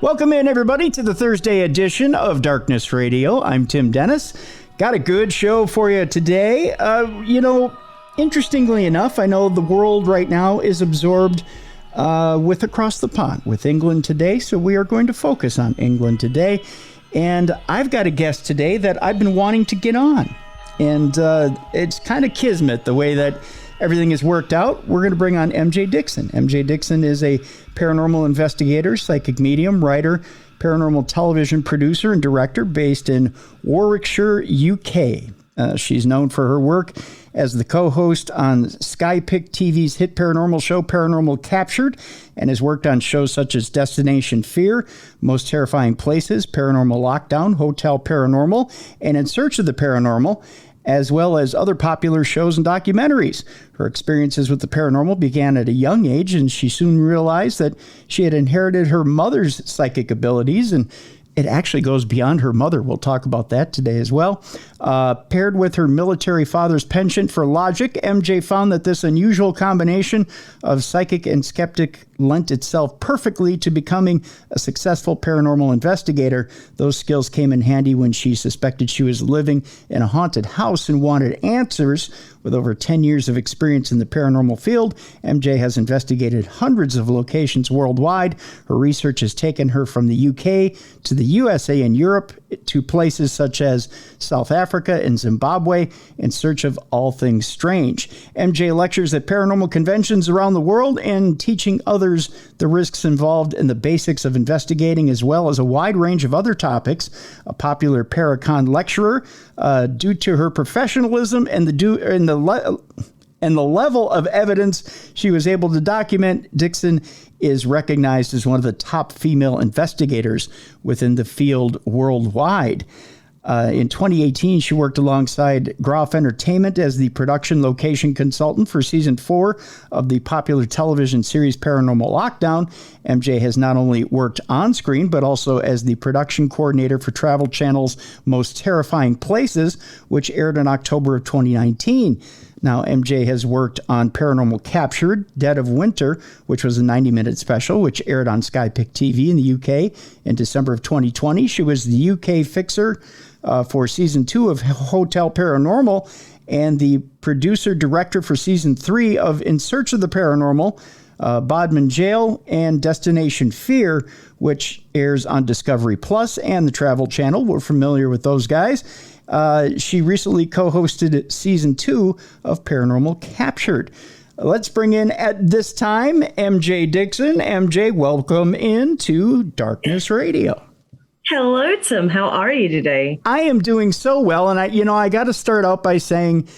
Welcome in, everybody, to the Thursday edition of Darkness Radio. I'm Tim Dennis. Got a good show for you today. Interestingly enough, I know the world right now is absorbed with across the pond, with England today, so we are going to focus on England today. And I've got a guest today that I've been wanting to get on. And it's kind of kismet the way that everything has worked out. We're going to bring on MJ Dickson. MJ Dickson is a paranormal investigator, psychic medium, writer, paranormal television producer, and director based in Warwickshire, UK. She's known for her work as the co-host on Sky Pick TV's hit paranormal show, Paranormal Captured, and has worked on shows such as Destination Fear, Most Terrifying Places, Paranormal Lockdown, Hotel Paranormal, and In Search of the Paranormal, as well as other popular shows and documentaries. Her experiences with the paranormal began at a young age, and she soon realized that she had inherited her mother's psychic abilities, and it actually goes beyond her mother. We'll talk about that today as well. Paired with her military father's penchant for logic, MJ found that this unusual combination of psychic and skeptic lent itself perfectly to becoming a successful paranormal investigator. Those skills came in handy when she suspected she was living in a haunted house and wanted answers. With over 10 years of experience in the paranormal field, MJ has investigated hundreds of locations worldwide. Her research has taken her from the UK to the USA and Europe to places such as South Africa and Zimbabwe in search of all things strange. MJ lectures at paranormal conventions around the world and teaching others the risks involved in the basics of investigating, as well as a wide range of other topics. A popular Paracon lecturer, due to her professionalism and the level of evidence she was able to document, Dickson is recognized as one of the top female investigators within the field worldwide. In 2018, she worked alongside Groff Entertainment as the production location consultant for season 4 of the popular television series Paranormal Lockdown. MJ has not only worked on screen, but also as the production coordinator for Travel Channel's Most Terrifying Places, which aired in October of 2019. Now, MJ has worked on Paranormal Captured, Dead of Winter, which was a 90-minute special, which aired on Sky Pick TV in the UK in December of 2020. She was the UK fixer for season 2 of Hotel Paranormal and the producer-director for season 3 of In Search of the Paranormal, Bodmin Jail, and Destination Fear, which airs on Discovery Plus and the Travel Channel. We're familiar with those guys. She recently co-hosted season 2 of Paranormal Captured. Let's bring in at this time MJ Dickson. MJ, welcome into Darkness Radio. Hello, Tim. How are you today? I am doing so well, and I got to start out by saying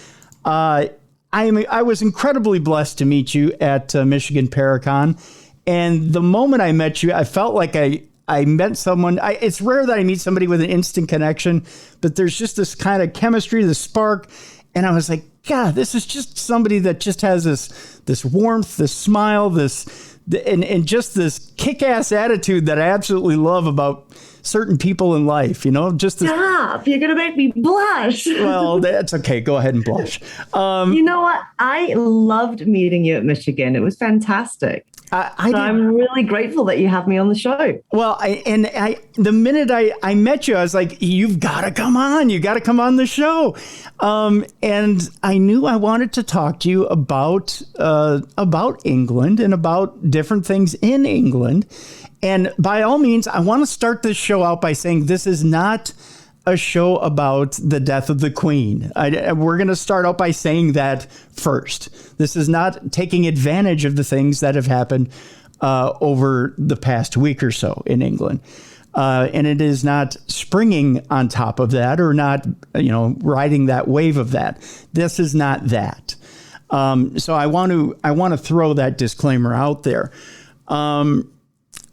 I was incredibly blessed to meet you at Michigan Paracon, and the moment I met you, I felt like I met someone. It's rare that I meet somebody with an instant connection, but there's just this kind of chemistry, this spark, and I was like, God, this is just somebody that just has this warmth, this smile, and just this kick-ass attitude that I absolutely love about certain people in life, just this. Stop, you're going to make me blush. Well, that's okay. Go ahead and blush. You know what? I loved meeting you at Michigan. It was fantastic. I'm really grateful that you have me on the show. Well, the minute I met you, I was like, you've got to come on. You got to come on the show. And I knew I wanted to talk to you about England and about different things in England. And by all means, I want to start this show out by saying this is not a show about the death of the Queen. We're going to start out by saying that first. This is not taking advantage of the things that have happened over the past week or so in England. And it is not springing on top of that or not, riding that wave of that. This is not that. So I want to throw that disclaimer out there.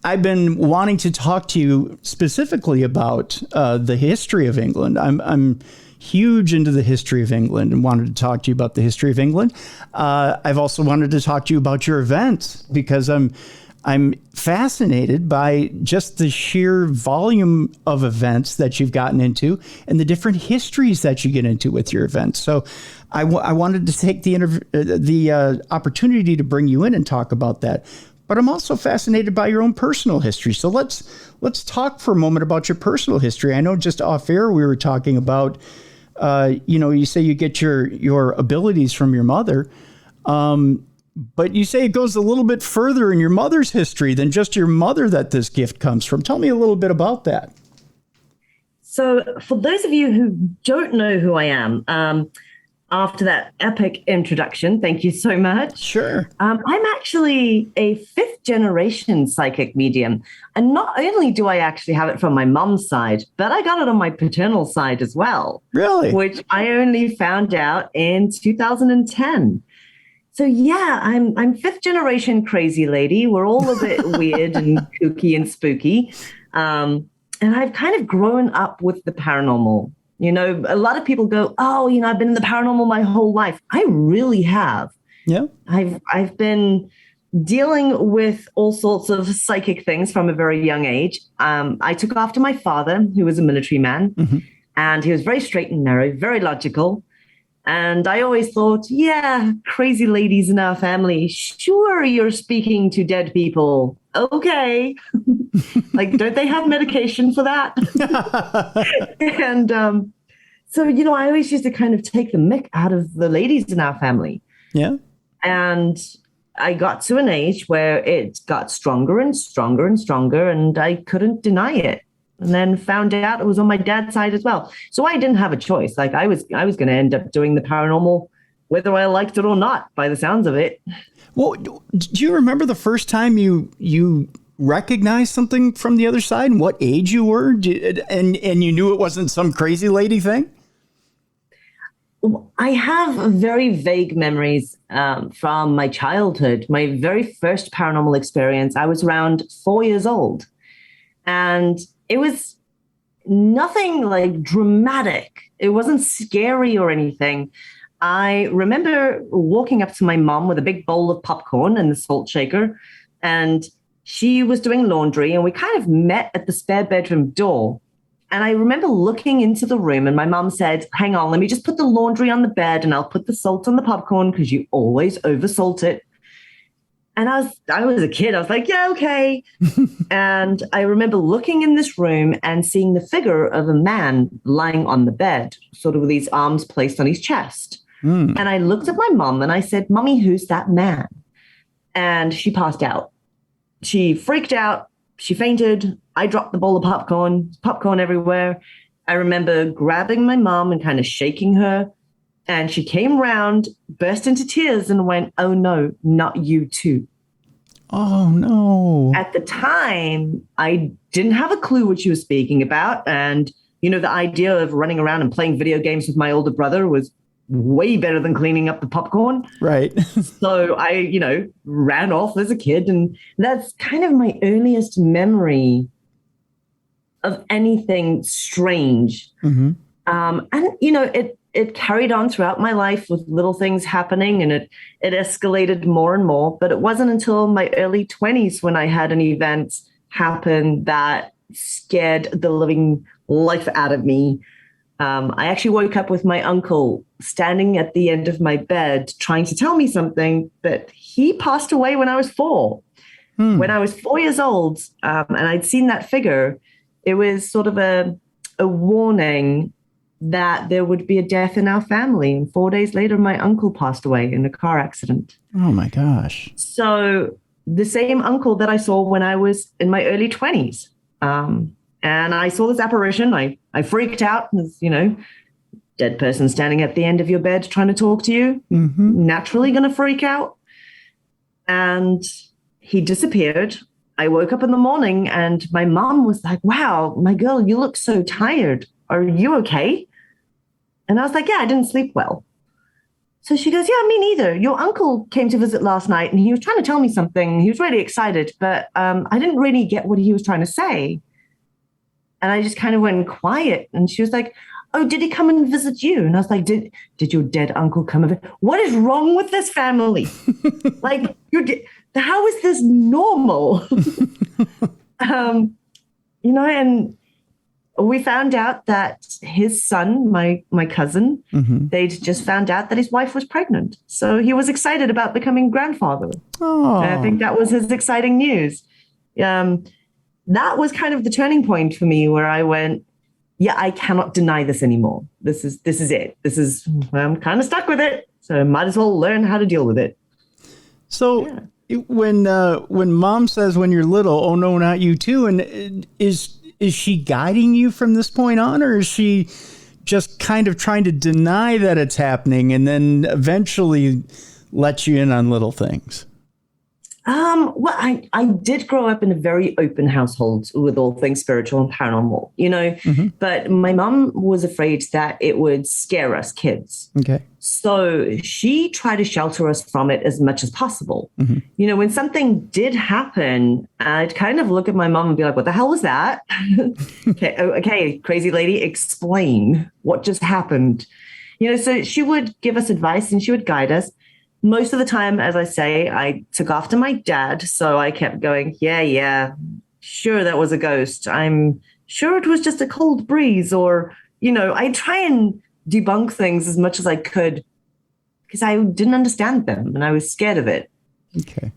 I've been wanting to talk to you specifically about the history of England. I'm huge into the history of England and wanted to talk to you about the history of England. I've also wanted to talk to you about your events because I'm fascinated by just the sheer volume of events that you've gotten into and the different histories that you get into with your events. So I wanted to take the opportunity to bring you in and talk about that. but I'm also fascinated by your own personal history. So let's talk for a moment about your personal history. I know just off air we were talking about, you say you get your abilities from your mother, but you say it goes a little bit further in your mother's history than just your mother that this gift comes from. Tell me a little bit about that. So for those of you who don't know who I am, after that epic introduction, thank you so much. Sure. I'm actually a fifth generation psychic medium. And not only do I actually have it from my mom's side, but I got it on my paternal side as well. Really? Which I only found out in 2010. So yeah, I'm fifth generation crazy lady. We're all a bit weird and kooky and spooky. And I've kind of grown up with the paranormal. A lot of people go, oh, I've been in the paranormal my whole life. I really have. Yeah. I've been dealing with all sorts of psychic things from a very young age. I took after my father, who was a military man, and he was very straight and narrow, very logical. And I always thought, yeah, crazy ladies in our family. Sure, you're speaking to dead people. Okay. Like, don't they have medication for that? And so, I always used to kind of take the mick out of the ladies in our family. Yeah. And I got to an age where it got stronger and stronger and stronger, and I couldn't deny it. And then found out it was on my dad's side as well. So I didn't have a choice. Like I was going to end up doing the paranormal, whether I liked it or not, by the sounds of it. Well, do you remember the first time you recognized something from the other side and what age you were? And you knew it wasn't some crazy lady thing? I have very vague memories from my childhood. My very first paranormal experience, I was around 4 years old. And it was nothing like dramatic. It wasn't scary or anything. I remember walking up to my mom with a big bowl of popcorn and the salt shaker, and she was doing laundry, and we kind of met at the spare bedroom door. And I remember looking into the room, and my mom said, hang on, let me just put the laundry on the bed and I'll put the salt on the popcorn because you always oversalt it. And I was a kid. I was like, yeah, okay. And I remember looking in this room and seeing the figure of a man lying on the bed, sort of with his arms placed on his chest. And I looked at my mom and I said, Mommy, who's that man? And she passed out. She freaked out. She fainted. I dropped the bowl of popcorn everywhere. I remember grabbing my mom and kind of shaking her. And she came round, burst into tears and went, oh, no, not you too. Oh, no. At the time, I didn't have a clue what she was speaking about. And, the idea of running around and playing video games with my older brother was way better than cleaning up the popcorn. Right. So I, ran off as a kid. And that's kind of my earliest memory of anything strange. And, it carried on throughout my life with little things happening, and it escalated more and more. But it wasn't until my early 20s when I had an event happen that scared the living life out of me. I actually woke up with my uncle standing at the end of my bed trying to tell me something, but he passed away when I was 4. When I was 4 years old, and I'd seen that figure, it was sort of a warning that there would be a death in our family. And 4 days later, my uncle passed away in a car accident. Oh, my gosh. So the same uncle that I saw when I was in my early 20s. And I saw this apparition. I freaked out. As, dead person standing at the end of your bed trying to talk to you. Naturally going to freak out. And he disappeared. I woke up in the morning and my mom was like, wow, my girl, you look so tired. Are you okay? And I was like, yeah, I didn't sleep well. So she goes, yeah, me neither. Your uncle came to visit last night and he was trying to tell me something. He was really excited, but I didn't really get what he was trying to say. And I just kind of went quiet. And she was like, oh, did he come and visit you? And I was like, did your dead uncle come and visit? What is wrong with this family? Like, how is this normal? And we found out that his son, my cousin, they'd just found out that his wife was pregnant. So he was excited about becoming grandfather. Oh. I think that was his exciting news. That was kind of the turning point for me where I went, yeah, I cannot deny this anymore. This is it. I'm kind of stuck with it. So I might as well learn how to deal with it. So when mom says when you're little, oh no, not you too. And is she guiding you from this point on, or is she just kind of trying to deny that it's happening and then eventually let you in on little things? Well, I did grow up in a very open household with all things spiritual and paranormal, but my mom was afraid that it would scare us kids. Okay. So she tried to shelter us from it as much as possible. When something did happen, I'd kind of look at my mom and be like, what the hell was that? Okay, crazy lady, explain what just happened. So she would give us advice and she would guide us. Most of the time, as I say, I took after my dad. So I kept going, yeah, sure, that was a ghost. I'm sure it was just a cold breeze. Or, I try and debunk things as much as I could because I didn't understand them and I was scared of it. Okay.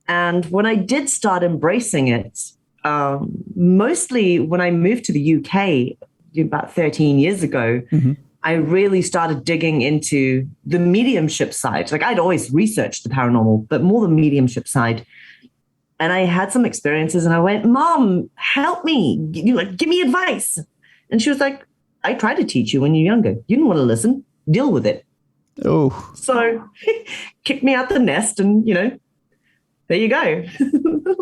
And when I did start embracing it, mostly when I moved to the UK about 13 years ago, I really started digging into the mediumship side. Like I'd always researched the paranormal, but more the mediumship side. And I had some experiences and I went, Mom, help me, give me advice. And she was like, I tried to teach you when you're younger. You didn't want to listen. Deal with it. Oh. So kicked me out the nest and, there you go.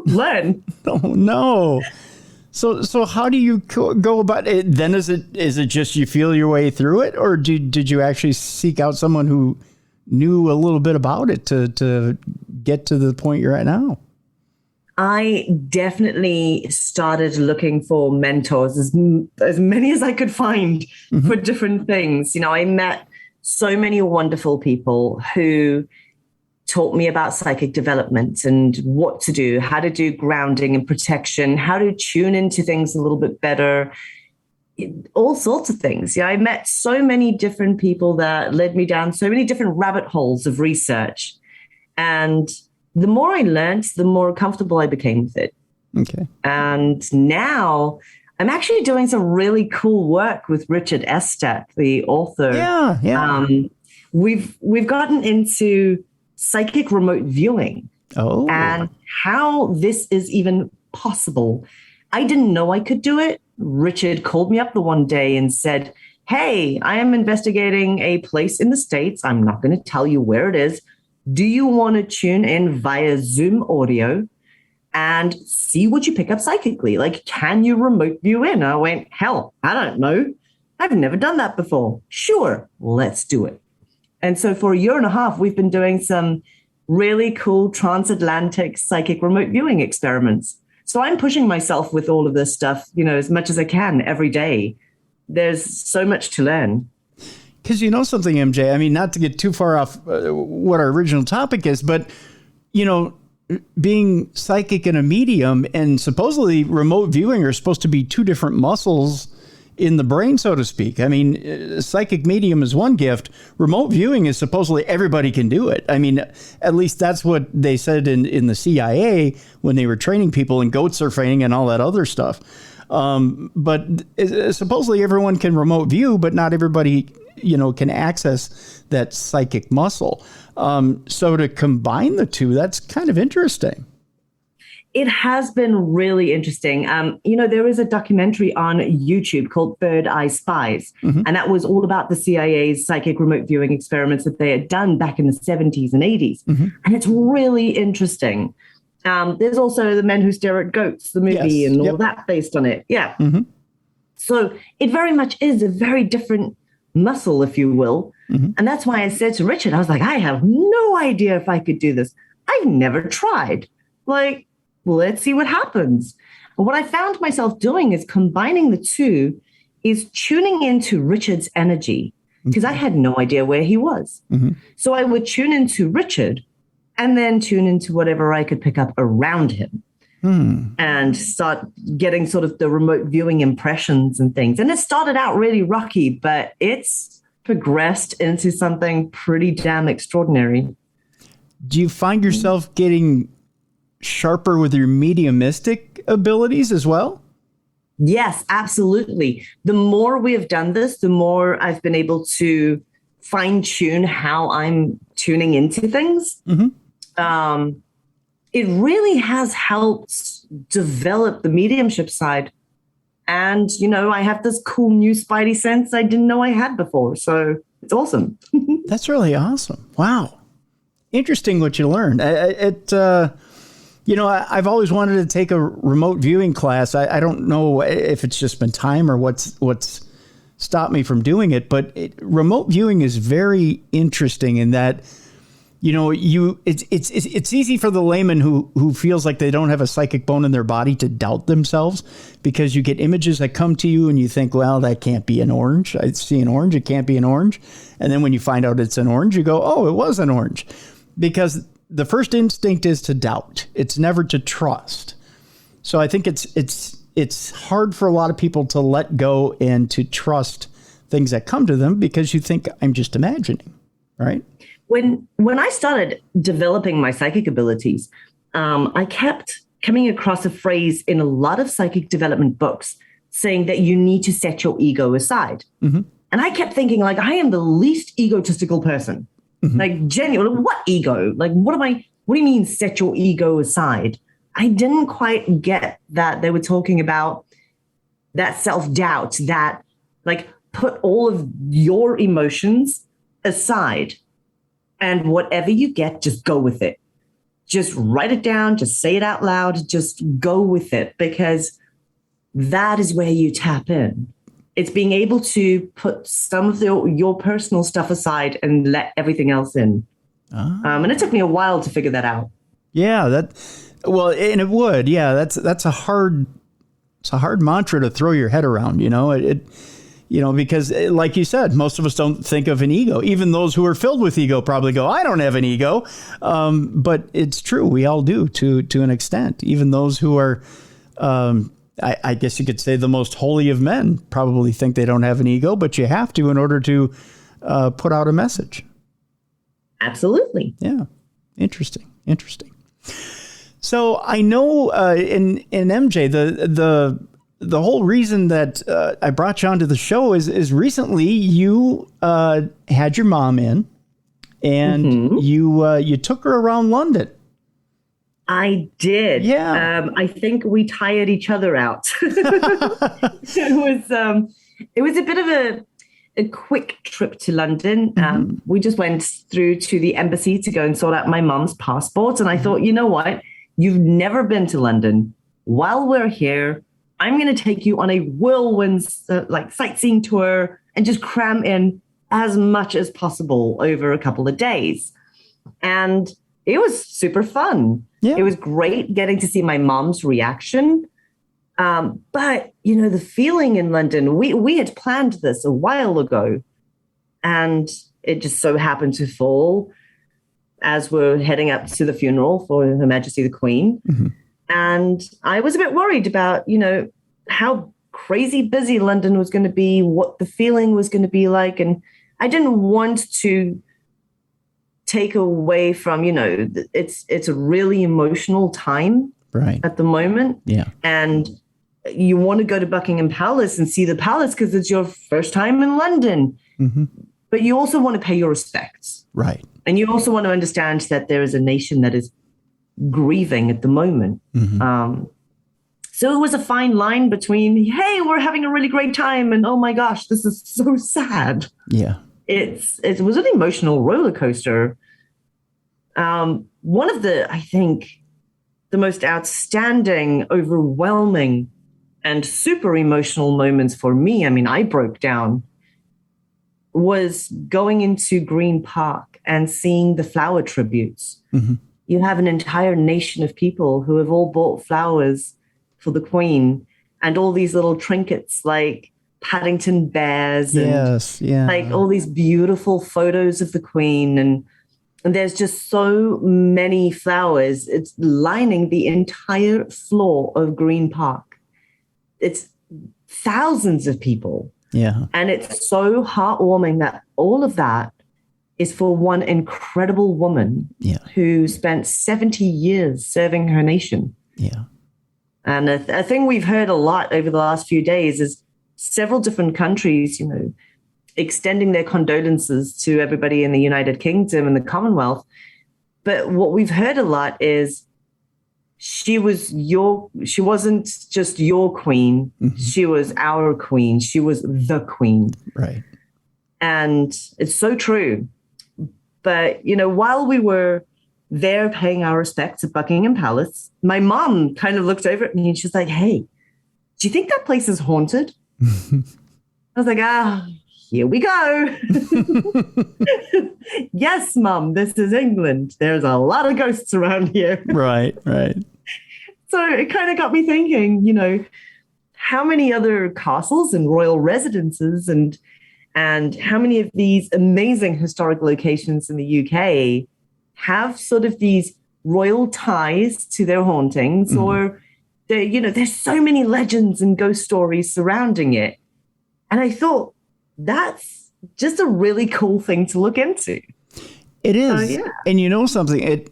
Learn. Oh, no. So how do you go about it? Then is it just you feel your way through it, or did you actually seek out someone who knew a little bit about it to get to the point you're at now? I definitely started looking for mentors, as many as I could find for different things. I met so many wonderful people who taught me about psychic development and what to do, how to do grounding and protection, how to tune into things a little bit better, all sorts of things. I met so many different people that led me down so many different rabbit holes of research. And the more I learned, the more comfortable I became with it. Okay. And now I'm actually doing some really cool work with Richard Estep, the author. Yeah. We've gotten into psychic remote viewing and how this is even possible. I didn't know I could do it. Richard called me up the one day and said, hey, I am investigating a place in the States. I'm not going to tell you where it is. Do you want to tune in via Zoom audio and see what you pick up psychically? Like, can you remote view in? I went, hell, I don't know. I've never done that before. Sure, let's do it. And so for a year and a half, we've been doing some really cool transatlantic psychic remote viewing experiments. So I'm pushing myself with all of this stuff, as much as I can every day. There's so much to learn. Because something, MJ, I mean, not to get too far off what our original topic is, but, being psychic and a medium and supposedly remote viewing are supposed to be two different muscles in the brain, so to speak. I mean, psychic medium is one gift. Remote viewing is supposedly everybody can do it. I mean, at least that's what they said in the CIA when they were training people in goat surfing and all that other stuff. But supposedly everyone can remote view, but not everybody, can access that psychic muscle. So to combine the two, that's kind of interesting. It has been really interesting. There is a documentary on YouTube called Third Eye Spies, and that was all about the CIA's psychic remote viewing experiments that they had done back in the 70s and 80s. And it's really interesting. There's also The Men Who Stare at Goats, the movie, and all that based on it. Yeah. So it very much is a very different muscle, if you will. And that's why I said to Richard, I was like, I have no idea if I could do this. I've never tried. Like, let's see what happens. And what I found myself doing is combining the two, is tuning into Richard's energy, because I had no idea where he was. So I would tune into Richard and then tune into whatever I could pick up around him. and start getting sort of the remote viewing impressions and things. And it started out really rocky, but it's progressed into something pretty damn extraordinary. Do you find yourself getting sharper with your mediumistic abilities as well? Yes, absolutely. The more we have done this, the more I've been able to fine tune how I'm tuning into things. It really has helped develop the mediumship side. And, I have this cool new spidey sense I didn't know I had before. So it's awesome. That's really awesome. Wow. Interesting what you learned. I've always wanted to take a remote viewing class. I don't know if it's just been time or what's stopped me from doing it, but remote viewing is very interesting in that, it's easy for the layman who feels like they don't have a psychic bone in their body to doubt themselves, because you get images that come to you and you think, well, that can't be an orange. I see an orange. It can't be an orange. And then when you find out it's an orange, you go, oh, it was an orange. Because the first instinct is to doubt. It's never to trust. So I think it's hard for a lot of people to let go and to trust things that come to them, because you think, I'm just imagining, right? When I started developing my psychic abilities, I kept coming across a phrase in a lot of psychic development books saying that you need to set your ego aside. And I kept thinking, like, I am the least egotistical person. Like, genuine, what ego? Like, what do you mean set your ego aside? I didn't quite get that they were talking about that self-doubt, that, like, put all of your emotions aside. And whatever you get, just go with it. Just write it down. Just say it out loud. Just go with it, because that is where you tap in. It's being able to put some of your personal stuff aside and let everything else in. And it took me a while to figure that out. Yeah, and it would. Yeah, that's a hard mantra to throw your head around. Because like you said, most of us don't think of an ego. Even those who are filled with ego probably go, I don't have an ego. But it's true. We all do to an extent. Even those who are, I guess you could say, the most holy of men probably think they don't have an ego, but you have to in order to put out a message. Absolutely. Yeah. Interesting. So I know in MJ, the whole reason that I brought you onto the show is recently you had your mom in, and you took her around London. I did. Yeah. I think we tired each other out. It was a bit of a quick trip to London. We just went through to the embassy to go and sort out my mom's passport. And I thought, you know what? You've never been to London. While we're here, I'm going to take you on a whirlwind sightseeing tour and just cram in as much as possible over a couple of days. And it was super fun. Yeah. It was great getting to see my mom's reaction. But, the feeling in London, we had planned this a while ago, and it just so happened to fall as we're heading up to the funeral for Her Majesty the Queen. And I was a bit worried about, how crazy busy London was going to be, what the feeling was going to be like. And I didn't want to take away from, it's a really emotional time at the moment. Yeah. And you want to go to Buckingham Palace and see the palace because it's your first time in London. But you also want to pay your respects. Right. And you also want to understand that there is a nation that is grieving at the moment. So it was a fine line between, hey, we're having a really great time, and oh my gosh, this is so sad. Yeah. It was an emotional roller coaster. One of I think, the most outstanding, overwhelming, and super emotional moments for me, I broke down, was going into Green Park and seeing the flower tributes. You have an entire nation of people who have all bought flowers for the Queen, and all these little trinkets like Paddington bears and like all these beautiful photos of the Queen. And there's just so many flowers. It's lining the entire floor of Green Park. It's thousands of people. Yeah. And it's so heartwarming that all of that is for one incredible woman who spent 70 years serving her nation. Yeah. And a thing we've heard a lot over the last few days is several different countries, extending their condolences to everybody in the United Kingdom and the Commonwealth. But what we've heard a lot is she wasn't just your queen. Mm-hmm. She was our queen. She was the queen. Right. And it's so true. But, while we were there paying our respects at Buckingham Palace, my mom kind of looked over at me and she's like, "Hey, do you think that place is haunted?" I was like, here we go. Yes, Mom, this is England. There's a lot of ghosts around here. Right. So it kind of got me thinking, how many other castles and royal residences and how many of these amazing historic locations in the UK have sort of these royal ties to their hauntings, mm-hmm. or there's so many legends and ghost stories surrounding it. And I thought that's just a really cool thing to look into. It is. And something,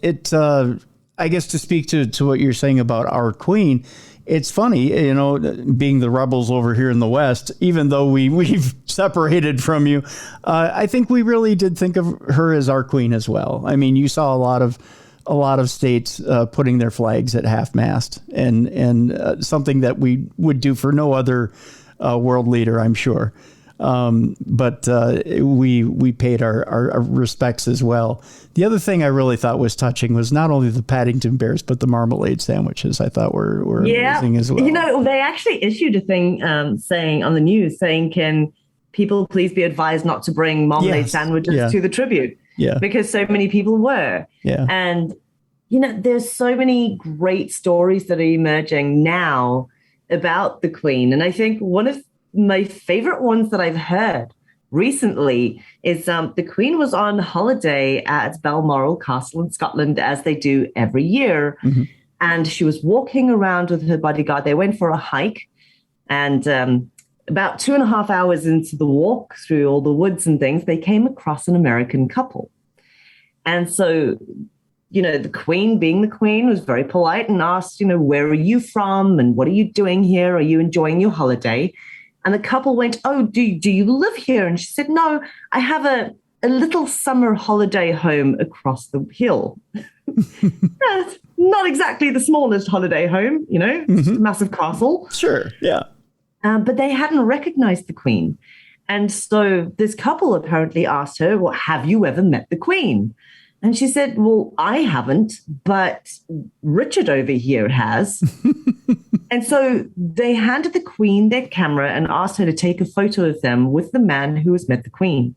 I guess to speak to what you're saying about our queen, it's funny, being the rebels over here in the West, even though we've separated from you, I think we really did think of her as our queen as well. I mean, you saw a lot of states putting their flags at half-mast, and something that we would do for no other world leader, I'm sure. But we paid our respects as well. The other thing I really thought was touching was not only the Paddington Bears, but the marmalade sandwiches. I thought were amazing as well. They actually issued a thing saying on the news, can people please be advised not to bring marmalade sandwiches to the tribute? Yeah, because so many people were. Yeah, and there's so many great stories that are emerging now about the Queen, and I think one of my favorite ones that I've heard recently is the Queen was on holiday at Balmoral Castle in Scotland, as they do every year. Mm-hmm. And she was walking around with her bodyguard. They went for a hike, and about 2.5 hours into the walk through all the woods and things, they came across an American couple. And so, the Queen, being the Queen, was very polite and asked, where are you from? And what are you doing here? Are you enjoying your holiday? And the couple went, "Oh, do you live here?" And she said, "No, I have a little summer holiday home across the hill." Not exactly the smallest holiday home, mm-hmm. Just a massive castle. Sure, yeah. But they hadn't recognized the Queen. And so this couple apparently asked her, "Well, have you ever met the Queen?" And she said, "Well, I haven't, but Richard over here has." And so they handed the Queen their camera and asked her to take a photo of them with the man who has met the Queen.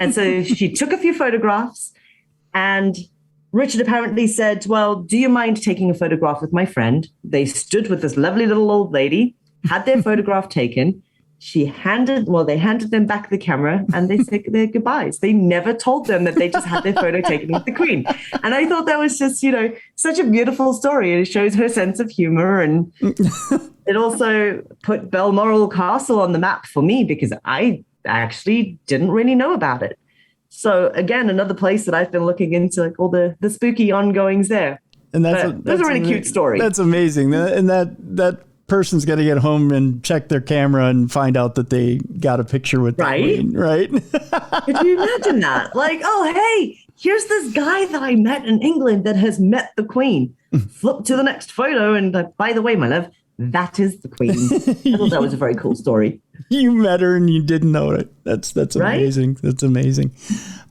And so she took a few photographs, and Richard apparently said, "Well, do you mind taking a photograph with my friend?" They stood with this lovely little old lady, had their photograph taken. They handed them back the camera, and they said their goodbyes. They never told them that they just had their photo taken with the Queen. And I thought that was just, such a beautiful story. It shows her sense of humor. And it also put Balmoral Castle on the map for me, because I actually didn't really know about it. So again, another place that I've been looking into, like all the spooky ongoings there. And that's a really cute story. That's amazing. And that person's got to get home and check their camera and find out that they got a picture with the Queen, right? Could you imagine that? Like, "Oh, hey, here's this guy that I met in England that has met the Queen." Flip to the next photo, and by the way, my love, that is the Queen. I thought that was a very cool story. You met her and you didn't know it. That's amazing. Right? That's amazing.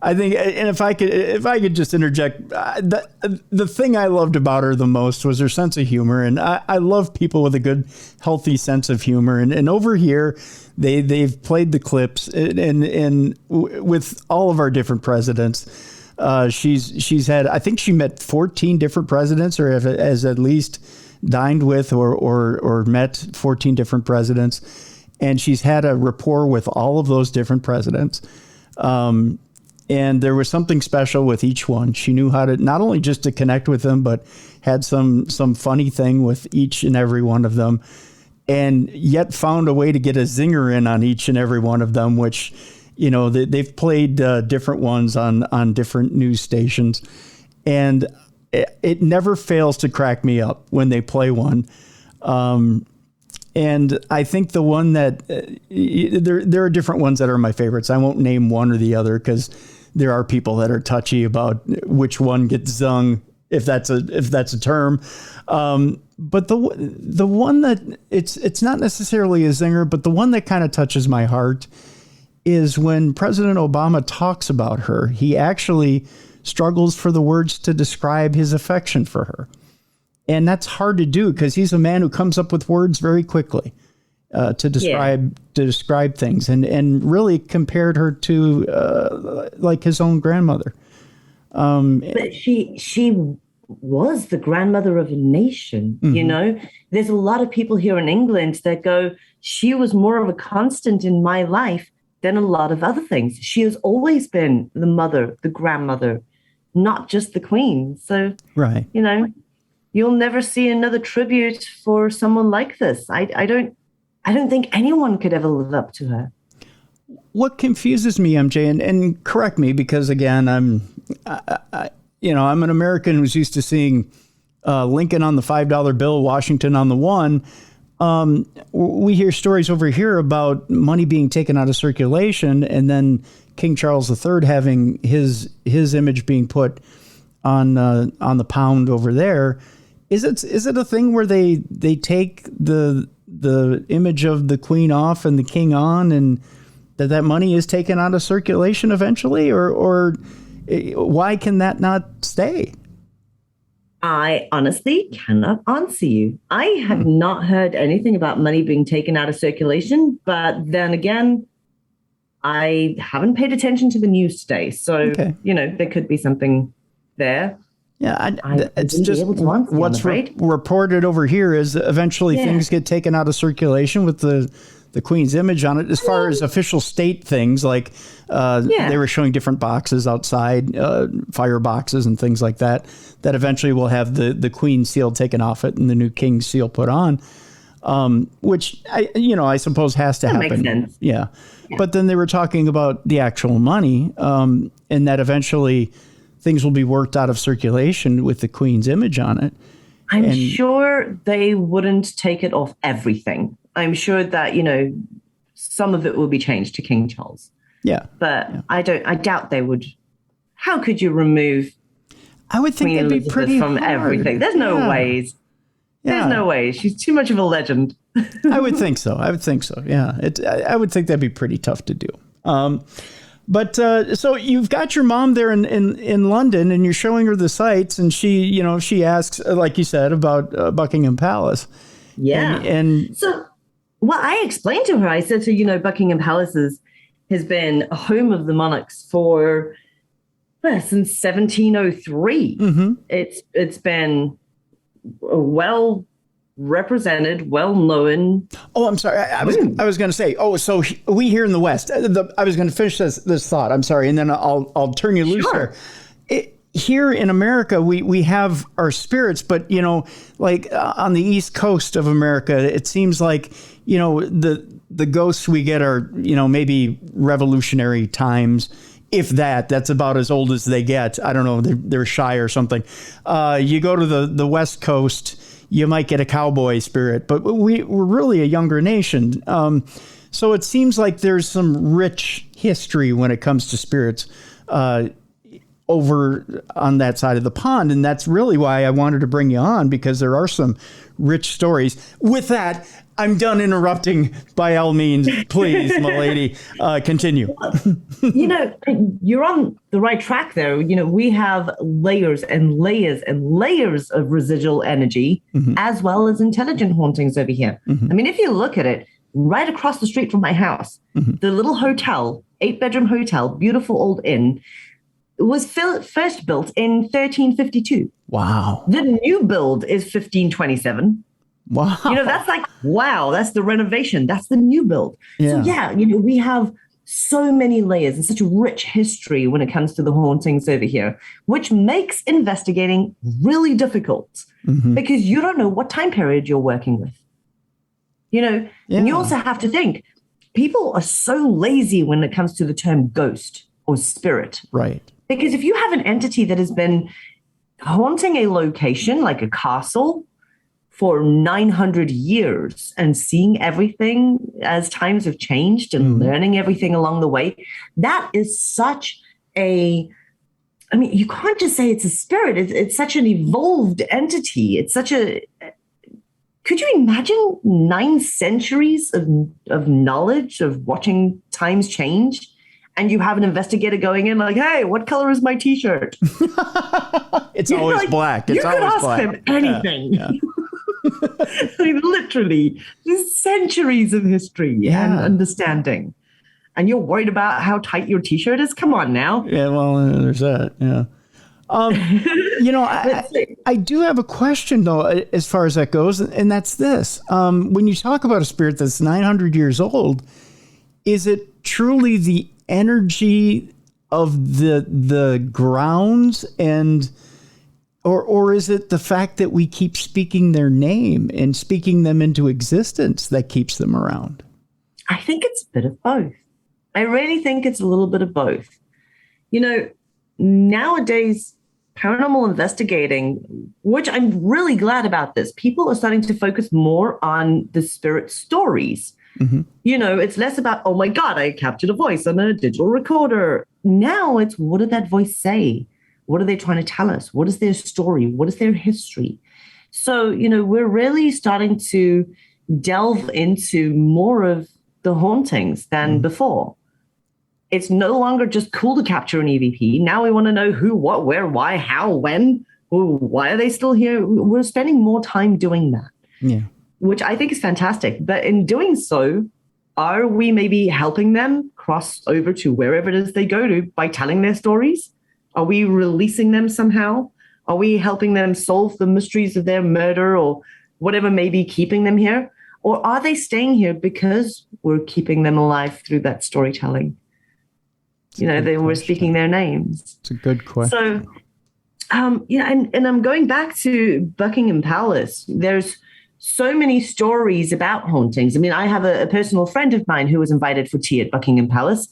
I think, and if I could just interject, the thing I loved about her the most was her sense of humor, and I love people with a good, healthy sense of humor. And over here, they've played the clips, and with all of our different presidents, she's had, I think she met 14 different presidents, or has at least dined with or met 14 different presidents, and she's had a rapport with all of those different presidents. And there was something special with each one. She knew how to not only just to connect with them, but had some funny thing with each and every one of them, and yet found a way to get a zinger in on each and every one of them, which, you know, they've played different ones on different news stations. And it never fails to crack me up when they play one. And I think the one that there are different ones that are my favorites. I won't name one or the other because there are people that are touchy about which one gets zung, if that's a term. But the one that it's not necessarily a zinger, but the one that kind of touches my heart is when President Obama talks about her. He actually struggles for the words to describe his affection for her. And that's hard to do because he's a man who comes up with words very quickly to describe things, and really compared her to like his own grandmother. But she was the grandmother of a nation. Mm-hmm. You know, there's a lot of people here in England that go, she was more of a constant in my life than a lot of other things. She has always been the mother, the grandmother, not just the queen. So, right, you know, you'll never see another tribute for someone like this. I don't think anyone could ever live up to her. What confuses me, MJ, and correct me, because again, I'm an American who's used to seeing Lincoln on the $5 bill, Washington on the one. We hear stories over here about money being taken out of circulation, and then King Charles III having his image being put on the pound over there. Is it a thing where they take the image of the queen off and the king on, and that money is taken out of circulation eventually, or why can that not stay? I honestly cannot answer you. I have not heard anything about money being taken out of circulation, but then again, I haven't paid attention to the news today. So, you know, there could be something there. Yeah, it's just what's reported over here is eventually things get taken out of circulation with the Queen's image on it. As far as official state things, like they were showing different boxes outside, fire boxes and things like that, that eventually will have the Queen seal taken off it and the new King seal put on, which I suppose has to happen. Makes sense. Yeah. But then they were talking about the actual money, and that eventually things will be worked out of circulation with the Queen's image on it. I'm sure they wouldn't take it off everything. I'm sure that, some of it will be changed to King Charles. Yeah. But I doubt they would. How could you remove I would think Queen that'd be Elizabeth pretty from hard. Everything? There's no ways. There's no way. She's too much of a legend. I would think so. Yeah. I would think that'd be pretty tough to do. But so you've got your mom there in London, and you're showing her the sights, and she asks, like you said, about Buckingham Palace. Yeah. And so, well, I explained to her, I said to her, Buckingham Palace has been a home of the monarchs since 1703. Mm-hmm. It's been well represented, well known. Oh, I'm sorry. I was going to say. Oh, so we here in the West. I was going to finish this thought. I'm sorry, and then I'll turn you loose here. Here in America, we have our spirits, but like on the East Coast of America, it seems like the ghosts we get are maybe Revolutionary times. If that's about as old as they get. I don't know. They're shy or something. You go to the West Coast, you might get a cowboy spirit, but we're really a younger nation. So it seems like there's some rich history when it comes to spirits over on that side of the pond. And that's really why I wanted to bring you on, because there are some rich stories. With that, I'm done interrupting by all means. Please, my lady, continue. You're on the right track there. We have layers and layers and layers of residual energy, as well as intelligent hauntings over here. Mm-hmm. I mean, if you look at it, right across the street from my house, the little hotel, 8-bedroom hotel, beautiful old inn, was first built in 1352. Wow. The new build is 1527. Wow. That's like, wow, that's the renovation. That's the new build. Yeah. So, we have so many layers and such a rich history when it comes to the hauntings over here, which makes investigating really difficult because you don't know what time period you're working with. And you also have to think, people are so lazy when it comes to the term ghost or spirit. Right. Because if you have an entity that has been haunting a location like a castle for 900 years and seeing everything as times have changed and learning everything along the way, that is such you can't just say it's a spirit. It's such an evolved entity. It's such could you imagine 9 centuries of knowledge of watching times change? And you have an investigator going in like, hey, what color is my T-shirt? It's always black. It's always black. You could ask him anything. Yeah. Literally, there's centuries of history and understanding. And you're worried about how tight your T-shirt is? Come on now. Yeah, well, there's that. Yeah. I do have a question, though, as far as that goes, and that's this. When you talk about a spirit that's 900 years old, is it truly the energy of the grounds or is it the fact that we keep speaking their name and speaking them into existence that keeps them around? I think it's a bit of both. I really think it's a little bit of both. Nowadays, paranormal investigating, which I'm really glad about this, people are starting to focus more on the spirit stories. It's less about, oh my God, I captured a voice on a digital recorder. Now it's, what did that voice say? What are they trying to tell us? What is their story? What is their history? So, we're really starting to delve into more of the hauntings than before. It's no longer just cool to capture an EVP. Now we want to know who, what, where, why, how, when. Ooh, why are they still here? We're spending more time doing that. Yeah. Which I think is fantastic. But in doing so, are we maybe helping them cross over to wherever it is they go to by telling their stories? Are we releasing them somehow? Are we helping them solve the mysteries of their murder or whatever may be keeping them here? Or are they staying here because we're keeping them alive through that storytelling? They were speaking their names. It's a good question. So, and I'm going back to Buckingham Palace. There's so many stories about hauntings. I mean, I have a personal friend of mine who was invited for tea at Buckingham Palace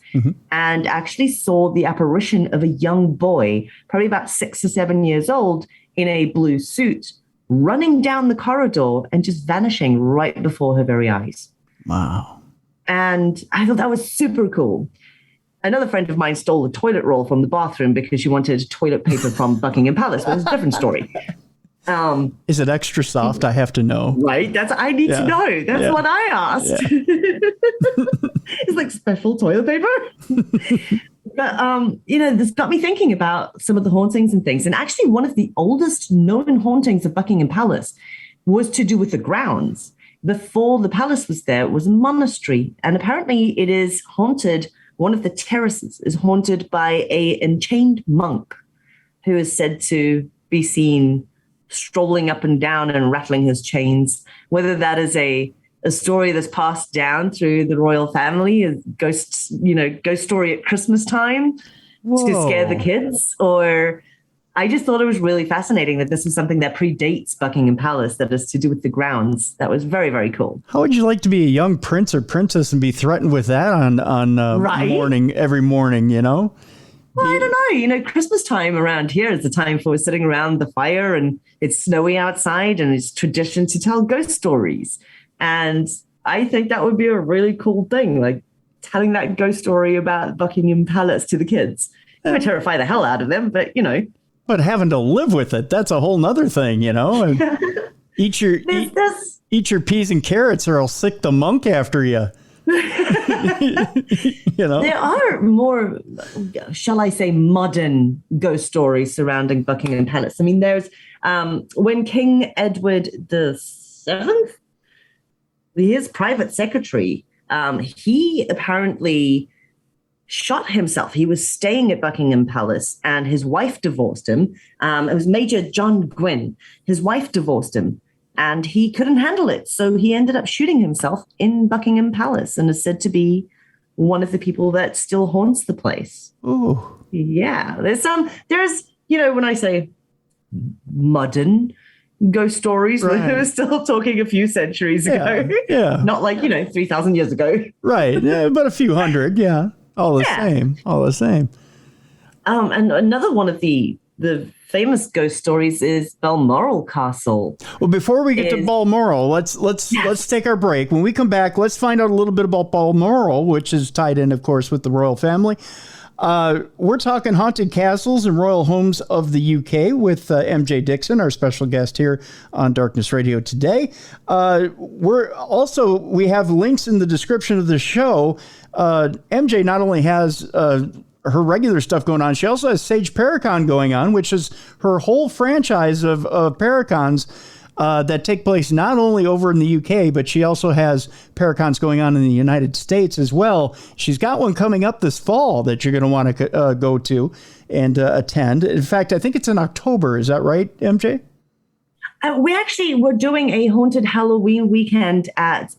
and actually saw the apparition of a young boy, probably about 6 or 7 years old, in a blue suit, running down the corridor and just vanishing right before her very eyes. Wow. And I thought that was super cool. Another friend of mine stole a toilet roll from the bathroom because she wanted toilet paper from Buckingham Palace, but it's a different story. Is it extra soft? I have to know. Right? I need to know. That's what I asked. Yeah. It's like special toilet paper. But, this got me thinking about some of the hauntings and things. And actually, one of the oldest known hauntings of Buckingham Palace was to do with the grounds. Before the palace was there, it was a monastery. And apparently it is haunted. One of the terraces is haunted by an enchained monk who is said to be seen strolling up and down and rattling his chains. Whether that is a story that's passed down through the royal family, a ghost story at Christmas time to scare the kids, or I just thought it was really fascinating that this is something that predates Buckingham Palace, that is to do with the grounds. That was very, very cool. How would you like to be a young prince or princess and be threatened with that on morning, every morning, Well, I don't know. Christmas time around here is the time for sitting around the fire and it's snowy outside and it's tradition to tell ghost stories. And I think that would be a really cool thing, like telling that ghost story about Buckingham Palace to the kids. It would terrify the hell out of them, but But having to live with it, that's a whole nother thing, And eat your peas and carrots or I'll sick the monk after you. There are more, shall I say, modern ghost stories surrounding Buckingham Palace. I mean, there's when King Edward VII, his private secretary, he apparently shot himself. He was staying at Buckingham Palace and his wife divorced him. It was Major John Gwynne. His wife divorced him. And he couldn't handle it. So he ended up shooting himself in Buckingham Palace and is said to be one of the people that still haunts the place. Oh, yeah. There's, when I say modern ghost stories, right. we're still talking a few centuries ago. Yeah. Not like, 3,000 years ago. Right. Yeah, but a few hundred. Yeah. All the same. All the same. And another one of the famous ghost stories is Balmoral Castle. Well, before we get to Balmoral, let's take our break. When we come back, let's find out a little bit about Balmoral, which is tied in, of course, with the royal family. We're talking haunted castles and royal homes of the UK with MJ Dickson, our special guest here on Darkness Radio today. We have links in the description of the show. MJ not only has her regular stuff going on, she also has Sage Paracon going on, which is her whole franchise of Paracons that take place not only over in the UK, but she also has Paracons going on in the United States as well. She's got one coming up this fall that you're going to want to go to and attend. In fact, I think it's in October. Is that right, MJ? We're doing a haunted Halloween weekend at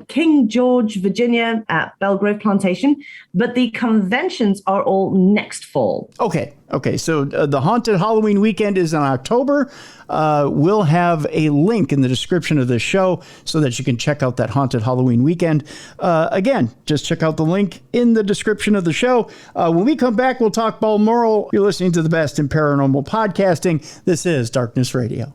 King George, Virginia at Belgrove Plantation, but the conventions are all next fall. Okay. So the haunted Halloween weekend is in October. We'll have a link in the description of the show so that you can check out that haunted Halloween weekend. Again, just check out the link in the description of the show. When we come back, we'll talk Balmoral. You're listening to the best in paranormal podcasting. This is Darkness Radio.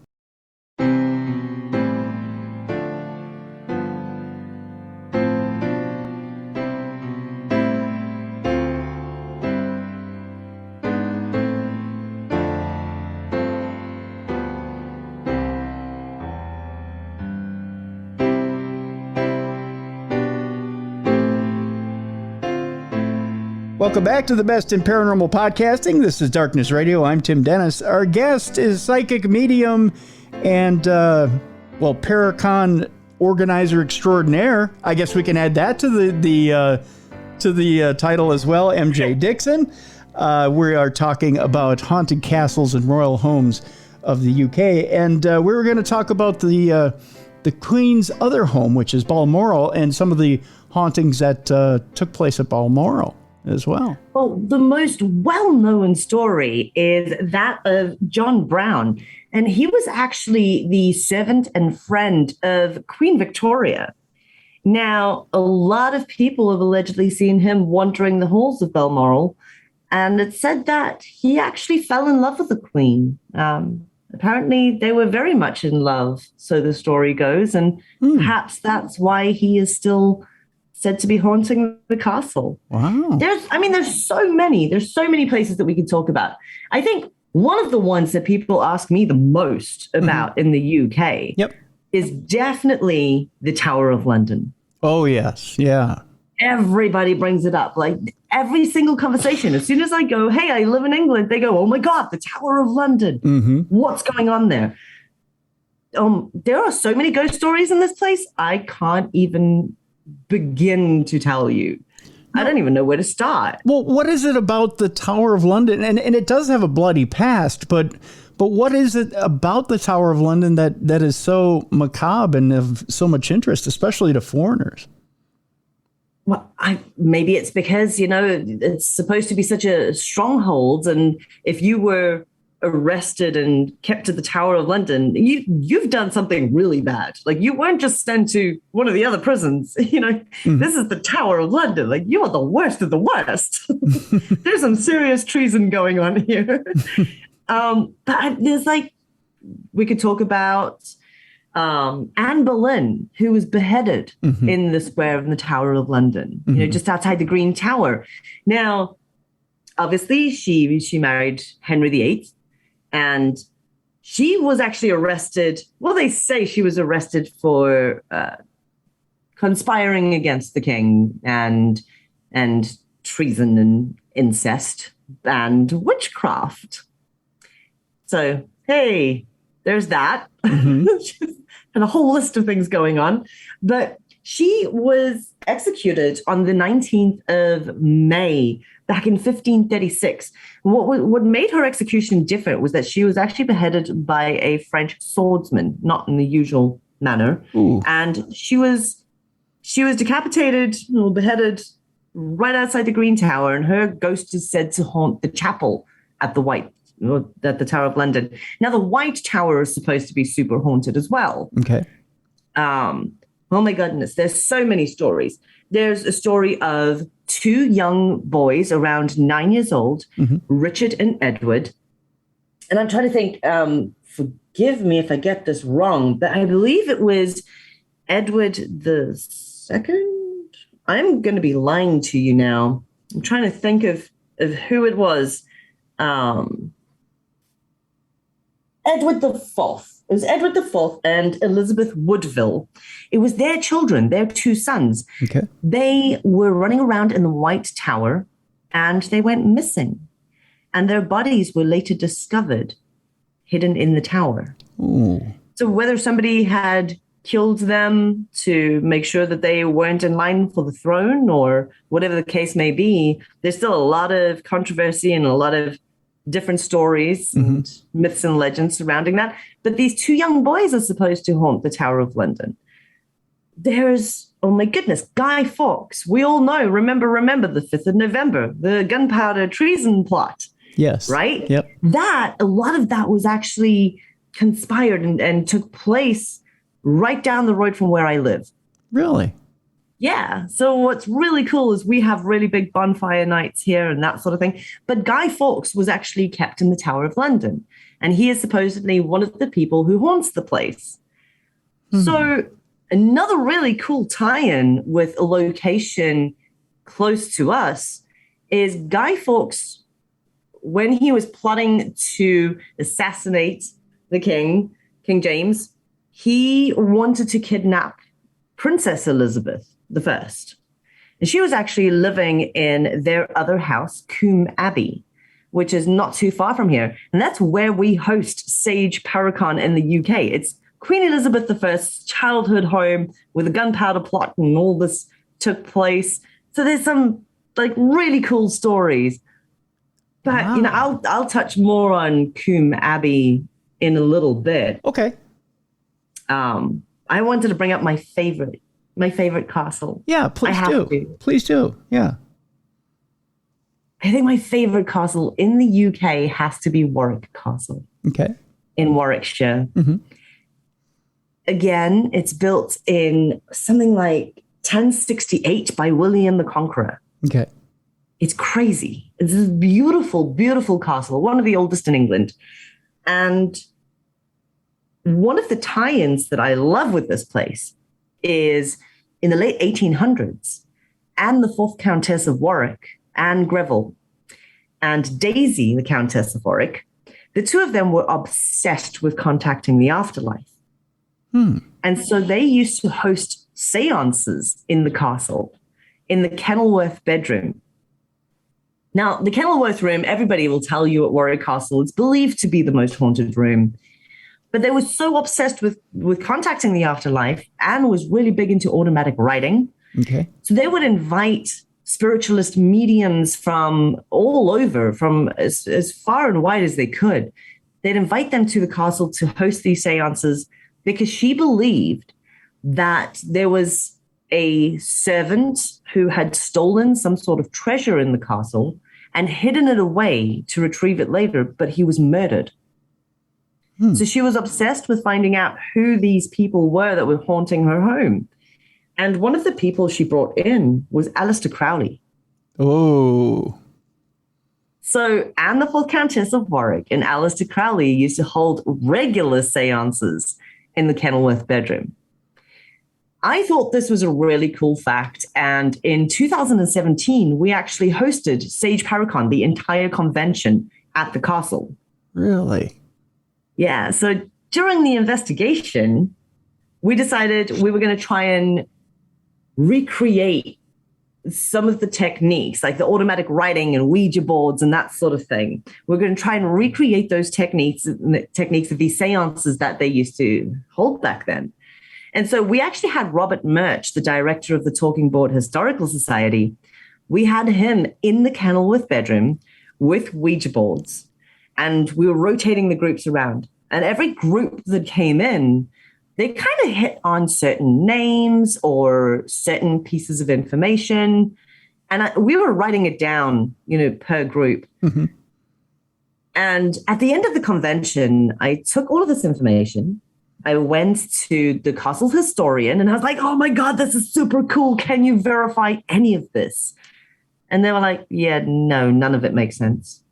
Welcome back to the best in paranormal podcasting. This is Darkness Radio. I'm Tim Dennis. Our guest is psychic medium and, Paracon organizer extraordinaire. I guess we can add that to the title as well. MJ Dickson. We are talking about haunted castles and royal homes of the UK, and we were going to talk about the Queen's other home, which is Balmoral, and some of the hauntings that took place at Balmoral as well. Well, the most well-known story is that of John Brown, and he was actually the servant and friend of Queen Victoria. Now, a lot of people have allegedly seen him wandering the halls of Balmoral, and it's said that he actually fell in love with the Queen. Apparently, they were very much in love, so the story goes, and perhaps that's why he is still said to be haunting the castle. Wow. There's so many places that we could talk about. I think one of the ones that people ask me the most about in the UK is definitely the Tower of London. Oh, yes. Yeah. Everybody brings it up. Like every single conversation, as soon as I go, hey, I live in England, they go, oh my God, the Tower of London. Mm-hmm. What's going on there? There are so many ghost stories in this place. I can't even begin to tell you. No. I don't even know where to start. Well, what is it about the Tower of London? And it does have a bloody past, but what is it about the Tower of London that is so macabre and of so much interest, especially to foreigners? Well, maybe it's because, it's supposed to be such a stronghold. And if you were arrested and kept to the Tower of London, you've done something really bad. Like you weren't just sent to one of the other prisons. This is the Tower of London. Like you are the worst of the worst. There's some serious treason going on here. But there's we could talk about Anne Boleyn, who was beheaded in the square of the Tower of London, just outside the Green Tower. Now, obviously, she married Henry VIII. And she was actually arrested. Well, they say she was arrested for conspiring against the king and treason and incest and witchcraft. So, hey, there's that. And a whole list of things going on. But she was executed on the 19th of May back in 1536. What made her execution different was that she was actually beheaded by a French swordsman, not in the usual manner. Ooh. And she was decapitated or beheaded right outside the Green Tower, and her ghost is said to haunt the chapel at the Tower of London. Now, the White Tower is supposed to be super haunted as well. Okay. Oh my goodness, there's so many stories. There's a story of two young boys around 9 years old, Richard and Edward. And I'm trying to think, forgive me if I get this wrong, but I believe it was Edward the Second. I'm going to be lying to you now. I'm trying to think of who it was. Edward the Fourth. It was Edward the Fourth and Elizabeth Woodville. It was their children, their two sons. Okay. They were running around in the White Tower and they went missing. And their bodies were later discovered hidden in the tower. Ooh. So whether somebody had killed them to make sure that they weren't in line for the throne or whatever the case may be, there's still a lot of controversy and a lot of different stories and myths and legends surrounding that. But these two young boys are supposed to haunt the Tower of London. There's, oh my goodness, Guy Fawkes. We all know, remember the 5th of November, the gunpowder treason plot. Yes. Right? Yep. A lot of that was actually conspired and took place right down the road from where I live. Really? Yeah. So what's really cool is we have really big bonfire nights here and that sort of thing. But Guy Fawkes was actually kept in the Tower of London. And he is supposedly one of the people who haunts the place. So another really cool tie-in with a location close to us is Guy Fawkes, when he was plotting to assassinate the King James, he wanted to kidnap Princess Elizabeth I. And she was actually living in their other house, Combe Abbey, which is not too far from here. And that's where we host Sage Paracon in the UK. It's Queen Elizabeth I's childhood home where the gunpowder plot and all this took place. So there's some really cool stories. But I'll touch more on Combe Abbey in a little bit. Okay. I wanted to bring up my favorite castle. Yeah, please do. Please do. Yeah. I think my favorite castle in the UK has to be Warwick Castle. Okay. In Warwickshire. Again, it's built in something like 1068 by William the Conqueror. Okay. It's crazy. It's this beautiful, beautiful castle, one of the oldest in England. And one of the tie-ins that I love with this place is in the late 1800s, Anne the Fourth Countess of Warwick, Anne Greville, and Daisy, the Countess of Warwick, the two of them were obsessed with contacting the afterlife. And so they used to host seances in the castle, in the Kenilworth bedroom. Now, the Kenilworth room, everybody will tell you at Warwick Castle, it's believed to be the most haunted room. But they were so obsessed with contacting the afterlife. Anne was really big into automatic writing. Okay. So they would invite spiritualist mediums from all over, from as far and wide as they could. They'd invite them to the castle to host these seances because she believed that there was a servant who had stolen some sort of treasure in the castle and hidden it away to retrieve it later, but he was murdered. So she was obsessed with finding out who these people were that were haunting her home. And one of the people she brought in was Aleister Crowley. Oh. So Anne the Fourth Countess of Warwick and Aleister Crowley used to hold regular seances in the Kenilworth bedroom. I thought this was a really cool fact. And in 2017, we actually hosted Sage Paracon, the entire convention, at the castle. Really? Yeah. So during the investigation, we decided we were going to try and recreate some of the techniques, like the automatic writing and Ouija boards and that sort of thing. We're going to try and recreate those techniques of these seances that they used to hold back then. And so we actually had Robert Murch, the director of the Talking Board Historical Society. We had him in the Kenilworth bedroom with Ouija boards, and we were rotating the groups around. And every group that came in, they kind of hit on certain names or certain pieces of information. And we were writing it down, per group. Mm-hmm. And at the end of the convention, I took all of this information. I went to the castle historian and I was like, oh my God, this is super cool. Can you verify any of this? And they were like, yeah, no, none of it makes sense.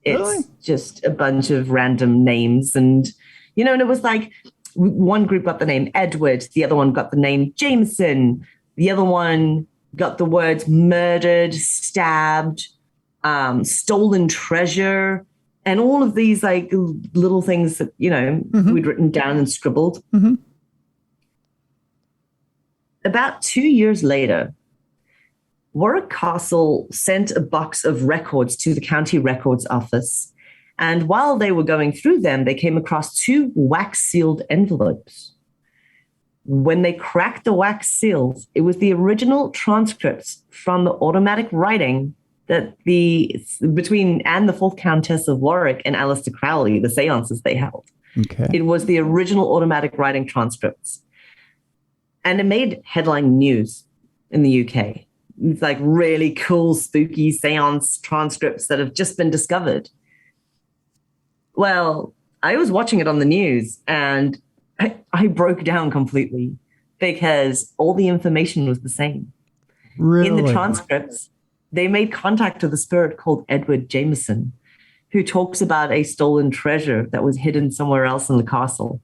Really? It's just a bunch of random names. And, and it was like one group got the name Edward. The other one got the name Jameson. The other one got the words murdered, stabbed, stolen treasure. And all of these like little things that, mm-hmm. we'd written down and scribbled. Mm-hmm. About 2 years later, Warwick Castle sent a box of records to the county records office. And while they were going through them, they came across 2 wax-sealed envelopes. When they cracked the wax seals, it was the original transcripts from the automatic writing that between Anne, the fourth Countess of Warwick, and Aleister Crowley, the seances they held. Okay. It was the original automatic writing transcripts. And it made headline news in the UK. It's like really cool, spooky seance transcripts that have just been discovered. Well, I was watching it on the news and I broke down completely because all the information was the same. Really? In the transcripts, they made contact with a spirit called Edward Jameson, who talks about a stolen treasure that was hidden somewhere else in the castle.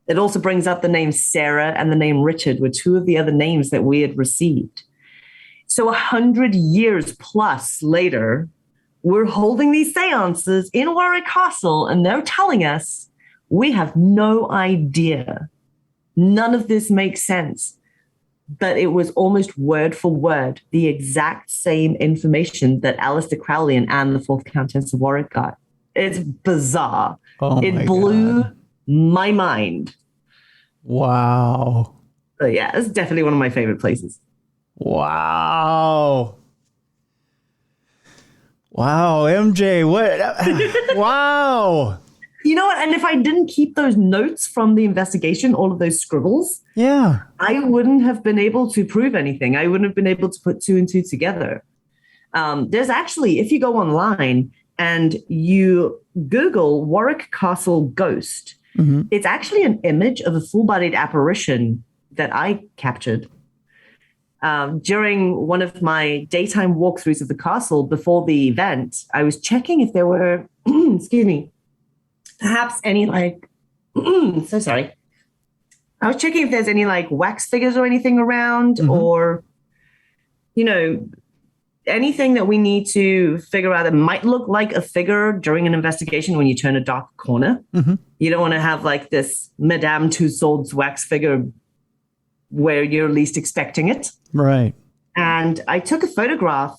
It also brings up the name Sarah and the name Richard were 2 of the other names that we had received. So 100 years plus later, we're holding these seances in Warwick Castle, and they're telling us we have no idea. None of this makes sense. But it was almost word for word the exact same information that Aleister Crowley and Anne, the fourth Countess of Warwick got. It's bizarre. It blew my mind. Wow. So yeah, it's definitely one of my favorite places. Wow. Wow, MJ, what? Wow. You know what? And if I didn't keep those notes from the investigation, all of those scribbles, yeah, I wouldn't have been able to prove anything. I wouldn't have been able to put 2 and 2 together. There's actually, if you go online and you Google Warwick Castle ghost, mm-hmm. it's actually an image of a full-bodied apparition that I captured. During one of my daytime walkthroughs of the castle before the event, I was checking if there were, excuse me, perhaps any so sorry. I was checking if there's any like wax figures or anything around mm-hmm. or, anything that we need to figure out that might look like a figure during an investigation when you turn a dark corner. Mm-hmm. You don't want to have like this Madame Tussauds wax figure where you're least expecting it. Right. And I took a photograph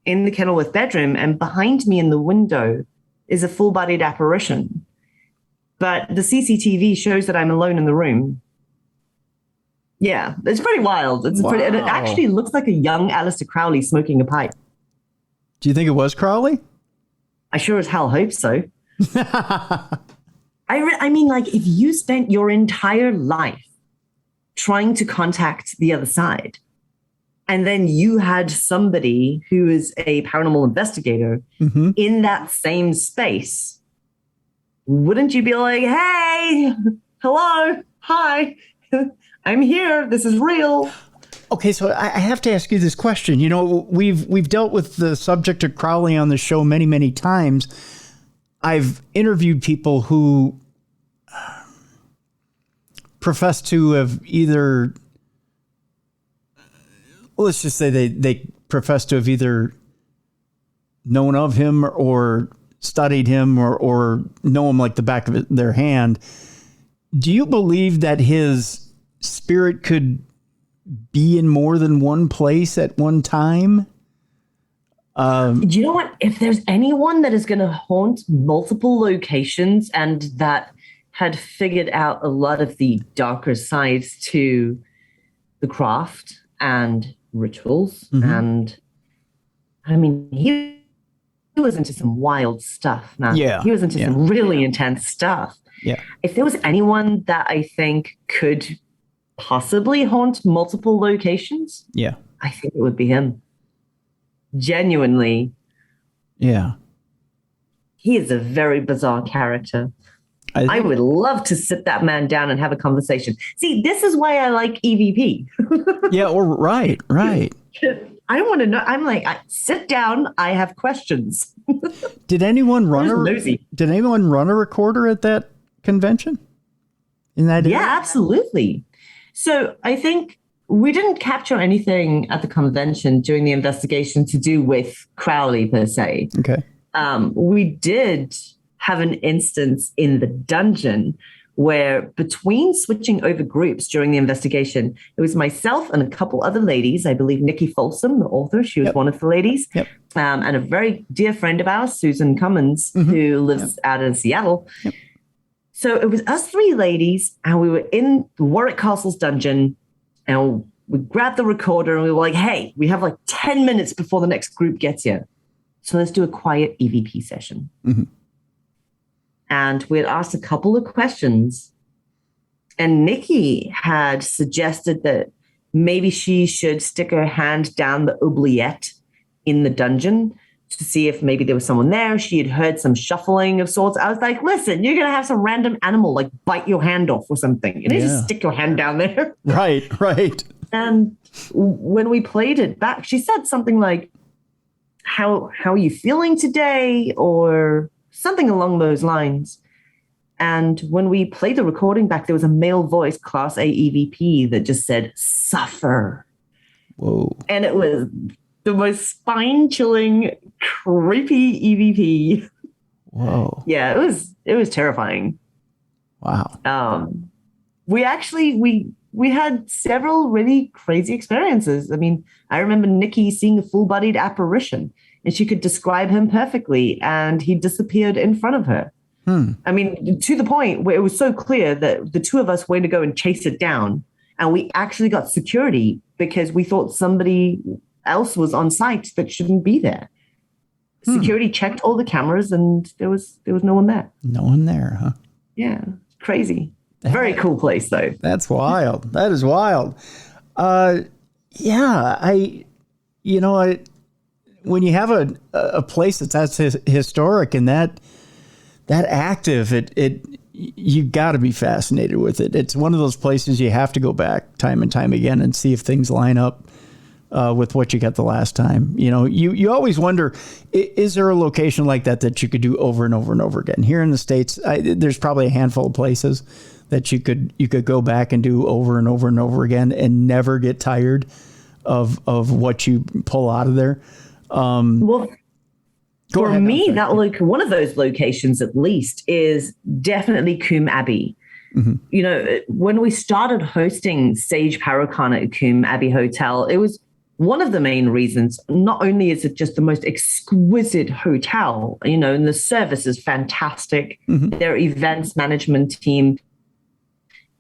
in the Kenilworth bedroom, and behind me in the window is a full-bodied apparition. But the CCTV shows that I'm alone in the room. Yeah, it's pretty wild. And it actually looks like a young Aleister Crowley smoking a pipe. Do you think it was Crowley? I sure as hell hope so. I mean, like, if you spent your entire life trying to contact the other side, and then you had somebody who is a paranormal investigator mm-hmm. in that same space, wouldn't you be like, hey, hello, hi, I'm here, this is real? Okay, so I have to ask you this question. We've dealt with the subject of Crowley on the show many, many times. I've interviewed people who profess to have either, let's just say they profess to have either known of him or studied him or know him like the back of their hand. Do you believe that his spirit could be in more than one place at one time? Do you know what? If there's anyone that is going to haunt multiple locations and that had figured out a lot of the darker sides to the craft and rituals, mm-hmm. and I mean, he was into some wild stuff, man. Yeah. He was into some really intense stuff. Yeah. If there was anyone that I think could possibly haunt multiple locations, yeah, I think it would be him. genuinely, Yeah. he is a very bizarre character. I would love to sit that man down and have a conversation. See, this is why I like EVP. Yeah, or right. I want to know. I'm like, sit down. I have questions. Did anyone run a recorder at that convention? Yeah, absolutely. So I think we didn't capture anything at the convention during the investigation to do with Crowley per se. Okay. We did have an instance in the dungeon where, between switching over groups during the investigation, it was myself and a couple other ladies. I believe Nikki Folsom, the author, she was one of the ladies, and a very dear friend of ours, Susan Cummins, who lives out in Seattle. Yep. So it was us three ladies, and we were in the Warwick Castle's dungeon, and we grabbed the recorder, and we were like, hey, we have like 10 minutes before the next group gets here. So let's do a quiet EVP session. Mm-hmm. And we had asked a couple of questions, and Nikki had suggested that maybe she should stick her hand down the oubliette in the dungeon to see if maybe there was someone there. She had heard some shuffling of sorts. I was like, listen, you're going to have some random animal like bite your hand off or something. You know, just stick your hand down there. Right. And when we played it back, she said something like, how are you feeling today? Or something along those lines. And when we played the recording back, there was a male voice, Class A EVP, that just said, suffer. Whoa. And it was the most spine-chilling, creepy EVP. Whoa. Yeah, it was terrifying. Wow. We had several really crazy experiences. I mean, I remember Nikki seeing a full-bodied apparition, and she could describe him perfectly, and he disappeared in front of her. I mean, to the point where it was so clear that the two of us went to go and chase it down, and we actually got security because we thought somebody else was on site that shouldn't be there. Security checked all the cameras, and there was no one there. No one there, huh? Yeah, crazy. Very cool place, though. That's wild. That is wild. When you have a place that's historic and that active, you got to be fascinated with it. It's one of those places you have to go back time and time again and see if things line up with what you got the last time. You know, you always wonder, is there a location like that you could do over and over and over again? Here in the States, there's probably a handful of places that you could go back and do over and over and over again and never get tired of what you pull out of there. For me, one of those locations at least is definitely Coombe Abbey. Mm-hmm. You know, when we started hosting Sage Paracon at Coombe Abbey Hotel, it was one of the main reasons. Not only is it just the most exquisite hotel, you know, and the service is fantastic. Mm-hmm. Their events management team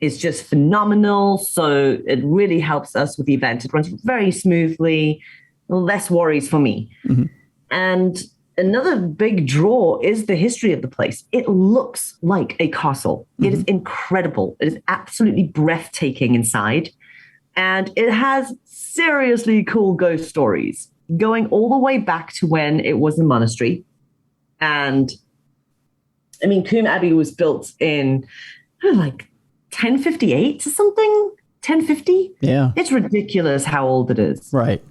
is just phenomenal. So it really helps us with the event. It runs very smoothly, less worries for me. Mm-hmm. And another big draw is the history of the place. It looks like a castle. Mm-hmm. It is incredible. It is absolutely breathtaking inside. And it has seriously cool ghost stories going all the way back to when it was a monastery. And I mean, Coombe Abbey was built in like 1058 or something, 1050. Yeah. It's ridiculous how old it is. Right.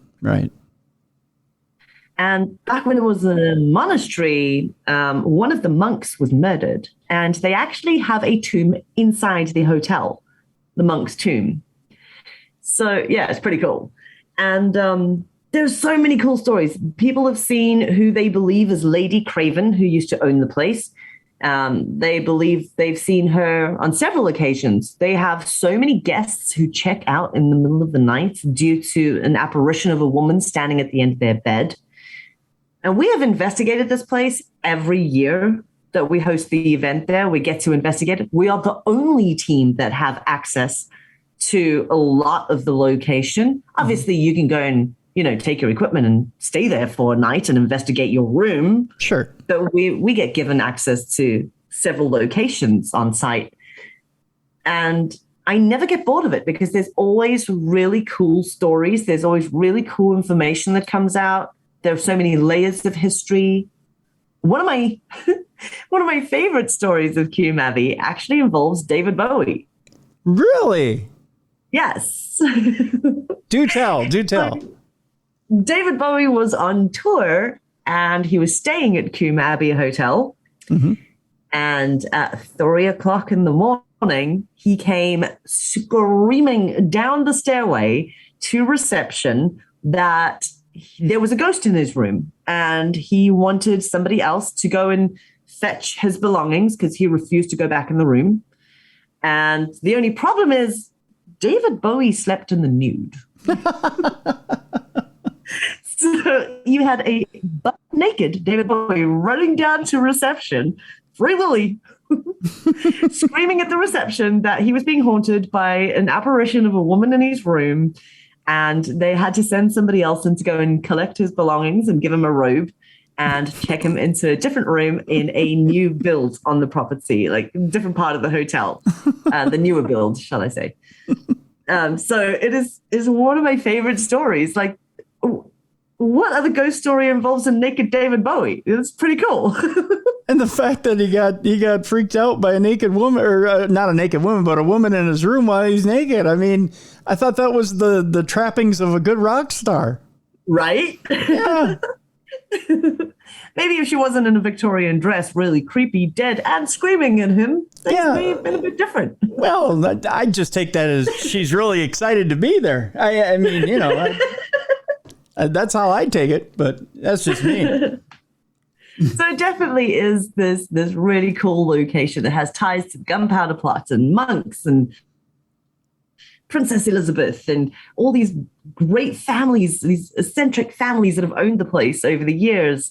And back when it was a monastery, one of the monks was murdered, and they actually have a tomb inside the hotel, the monk's tomb. So, yeah, it's pretty cool. And there's so many cool stories. People have seen who they believe is Lady Craven, who used to own the place. They believe they've seen her on several occasions. They have so many guests who check out in the middle of the night due to an apparition of a woman standing at the end of their bed. And we have investigated this place every year that we host the event there. We get to investigate it. We are the only team that have access to a lot of the location. Obviously, you can go and, you know, take your equipment and stay there for a night and investigate your room. Sure. But we get given access to several locations on site. And I never get bored of it because there's always really cool stories. There's always really cool information that comes out. There are so many layers of history. One of my one of my favorite stories of Q Abbey actually involves David Bowie. Really? Yes. Do tell. David Bowie was on tour and he was staying at Q Abbey Hotel. Mm-hmm. And at 3:00 in the morning, he came screaming down the stairway to reception that there was a ghost in his room and he wanted somebody else to go and fetch his belongings because he refused to go back in the room. And the only problem is David Bowie slept in the nude. So you had a butt naked David Bowie running down to reception, Free Willy, screaming at the reception that he was being haunted by an apparition of a woman in his room. And they had to send somebody else in to go and collect his belongings and give him a robe and check him into a different room in a new build on the property, like a different part of the hotel, the newer build, shall I say. So it is one of my favorite stories. Like, what other ghost story involves a naked David Bowie? It's pretty cool. And the fact that he got freaked out by a naked woman, or not a naked woman, but a woman in his room while he's naked. I mean, I thought that was the trappings of a good rock star. Right? Yeah. Maybe if she wasn't in a Victorian dress, really creepy, dead, and screaming at him, things may have been a bit different. Well, I just take that as she's really excited to be there. I mean, you know, that's how I take it, but that's just me. So it definitely is this really cool location that has ties to gunpowder plots and monks and Princess Elizabeth and all these great families, these eccentric families that have owned the place over the years.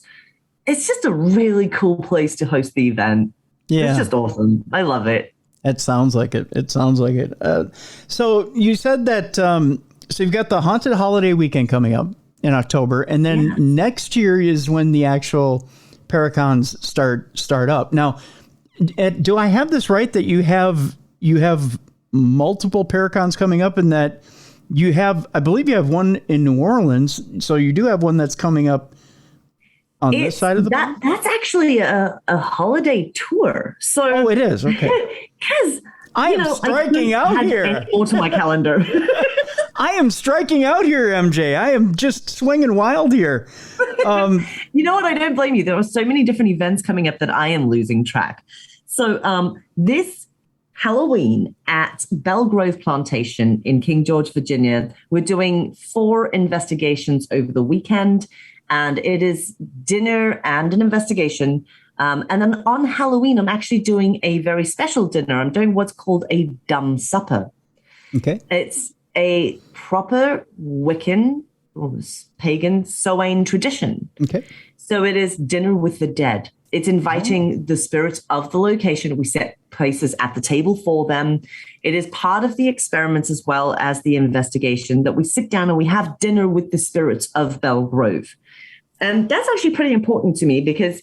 It's just a really cool place to host the event. Yeah. It's just awesome. I love it. It sounds like it. So you said that, so you've got the Haunted Holiday Weekend coming up in October, and then next year is when the actual Paracons start up. Now, do I have this right that you have multiple Paracons coming up, and that I believe you have one in New Orleans, so you do have one that's coming up on this side of the pond? That's actually a holiday tour. So it is. Okay. Because I am striking out here. Or to my calendar. I am striking out here, MJ. I am just swinging wild here. You know what? I don't blame you. There are so many different events coming up that I am losing track. So this Halloween at Belgrove Plantation in King George, Virginia, we're doing 4 investigations over the weekend. And it is dinner and an investigation. And then on Halloween, I'm actually doing a very special dinner. I'm doing what's called a dumb supper. Okay. It's a proper Wiccan or pagan Samhain tradition. Okay. So it is dinner with the dead. It's inviting the spirits of the location. We set places at the table for them. It is part of the experiments as well as the investigation that we sit down and we have dinner with the spirits of Belgrove. And that's actually pretty important to me because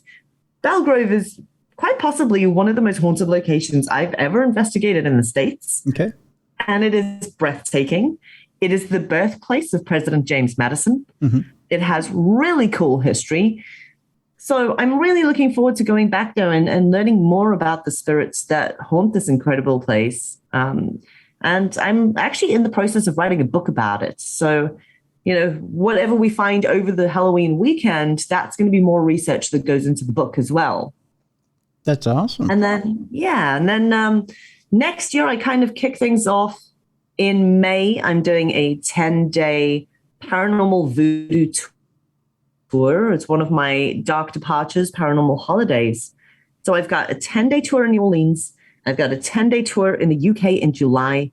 Belgrove is quite possibly one of the most haunted locations I've ever investigated in the States. Okay. And it is breathtaking. It is the birthplace of President James Madison. Mm-hmm. It has really cool history. So I'm really looking forward to going back there and learning more about the spirits that haunt this incredible place. And I'm actually in the process of writing a book about it. So, you know, whatever we find over the Halloween weekend, that's going to be more research that goes into the book as well. That's awesome. And then, next year I kind of kick things off in May. I'm doing a 10-day paranormal voodoo tour. It's one of my Dark Departures paranormal holidays. So I've got a 10-day tour in New Orleans. I've got a 10-day tour in the UK in July.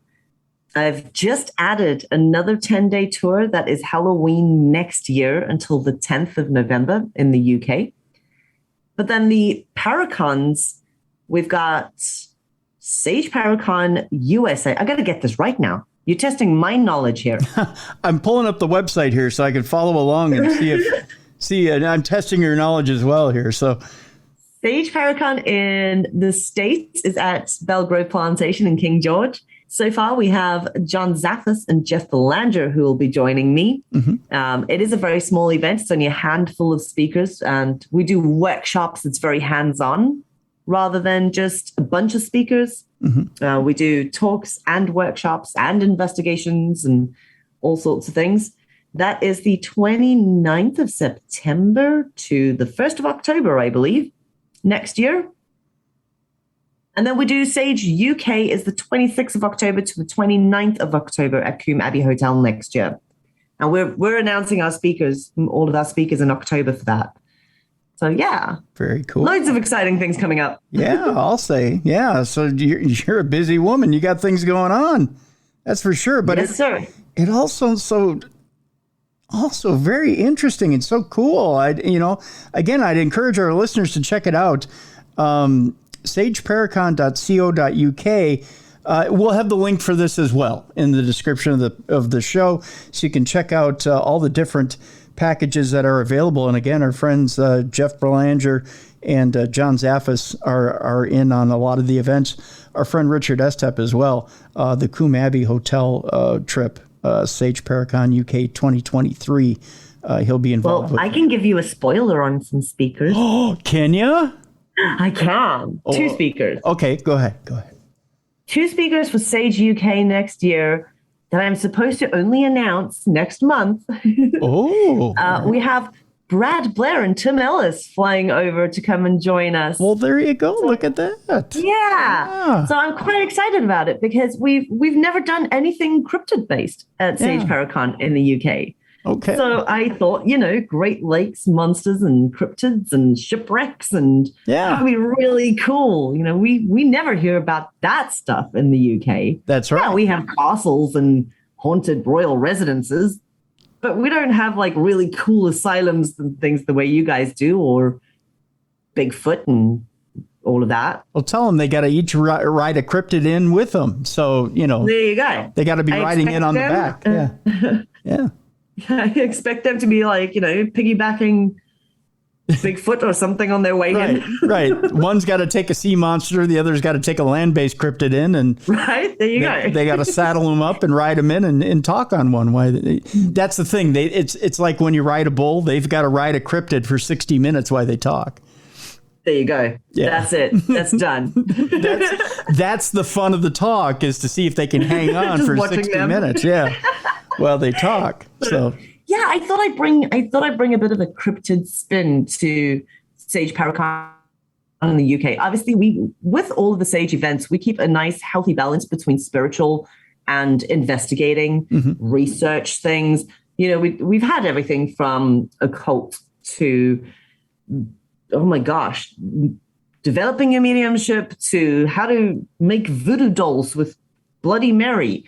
I've just added another 10-day tour that is Halloween next year until the 10th of November in the UK. But then the Paracons, we've got Sage Paracon USA. I got to get this right now. You're testing my knowledge here. I'm pulling up the website here so I can follow along and see, and I'm testing your knowledge as well here. So Sage Paracon in the States is at Belgrove Plantation in King George. So far, we have John Zaffis and Jeff Belanger who will be joining me. It is a very small event. It's only a handful of speakers, and we do workshops. It's very hands-on rather than just a bunch of speakers. We do talks and workshops and investigations and all sorts of things. That is the 29th of September to the 1st of October, I believe, next year. And then we do Sage UK is the 26th of October to the 29th of October at Coombe Abbey Hotel next year. And we're announcing our speakers, all of our speakers in October for that. So yeah. Very cool. Loads of exciting things coming up. Yeah, I'll say. Yeah. So you're a busy woman. You got things going on. That's for sure. But yes, sir. It also very interesting and so cool. I'd encourage our listeners to check it out. sageparacon.co.uk. We'll have the link for this as well in the description of the show, so you can check out all the different packages that are available. And again, our friends Jeff Belanger and John Zaffis are in on a lot of the events. Our friend Richard Estep as well. The Coombe Abbey Hotel trip, Sage Paracon UK 2023. He'll be involved. Well, I can give you a spoiler on some speakers. Oh, can you? I can. 2 speakers. Okay, go ahead. 2 speakers for Sage UK next year that I'm supposed to only announce next month. We have Brad Blair and Tim Ellis flying over to come and join us. Well, there you go. Look at that. Yeah. So I'm quite excited about it because we've never done anything cryptid based at Sage Paracon in the UK. Okay. So I thought, Great Lakes monsters and cryptids and shipwrecks and that would be really cool. We never hear about that stuff in the UK. That's right. Yeah, we have castles and haunted royal residences, but we don't have like really cool asylums and things the way you guys do, or Bigfoot and all of that. Well, tell them they got to each ride a cryptid in with them. So, there you go. They got to be riding in on the back. Yeah. I expect them to be like, piggybacking Bigfoot or something on their way in. Right. One's got to take a sea monster. The other's got to take a land-based cryptid in. And right. There you go. They got to saddle them up and ride them in and talk on one. That's the thing. It's like when you ride a bull, they've got to ride a cryptid for 60 minutes while they talk. There you go. Yeah. That's it. That's done. That's the fun of the talk, is to see if they can hang on for 60 minutes. Yeah. Well, they talk. So yeah, I thought I'd bring a bit of a cryptid spin to Sage Paracon in the UK. Obviously, with all of the Sage events, we keep a nice healthy balance between spiritual and investigating, research things. We've had everything from occult to, oh my gosh, developing your mediumship to how to make voodoo dolls with Bloody Mary.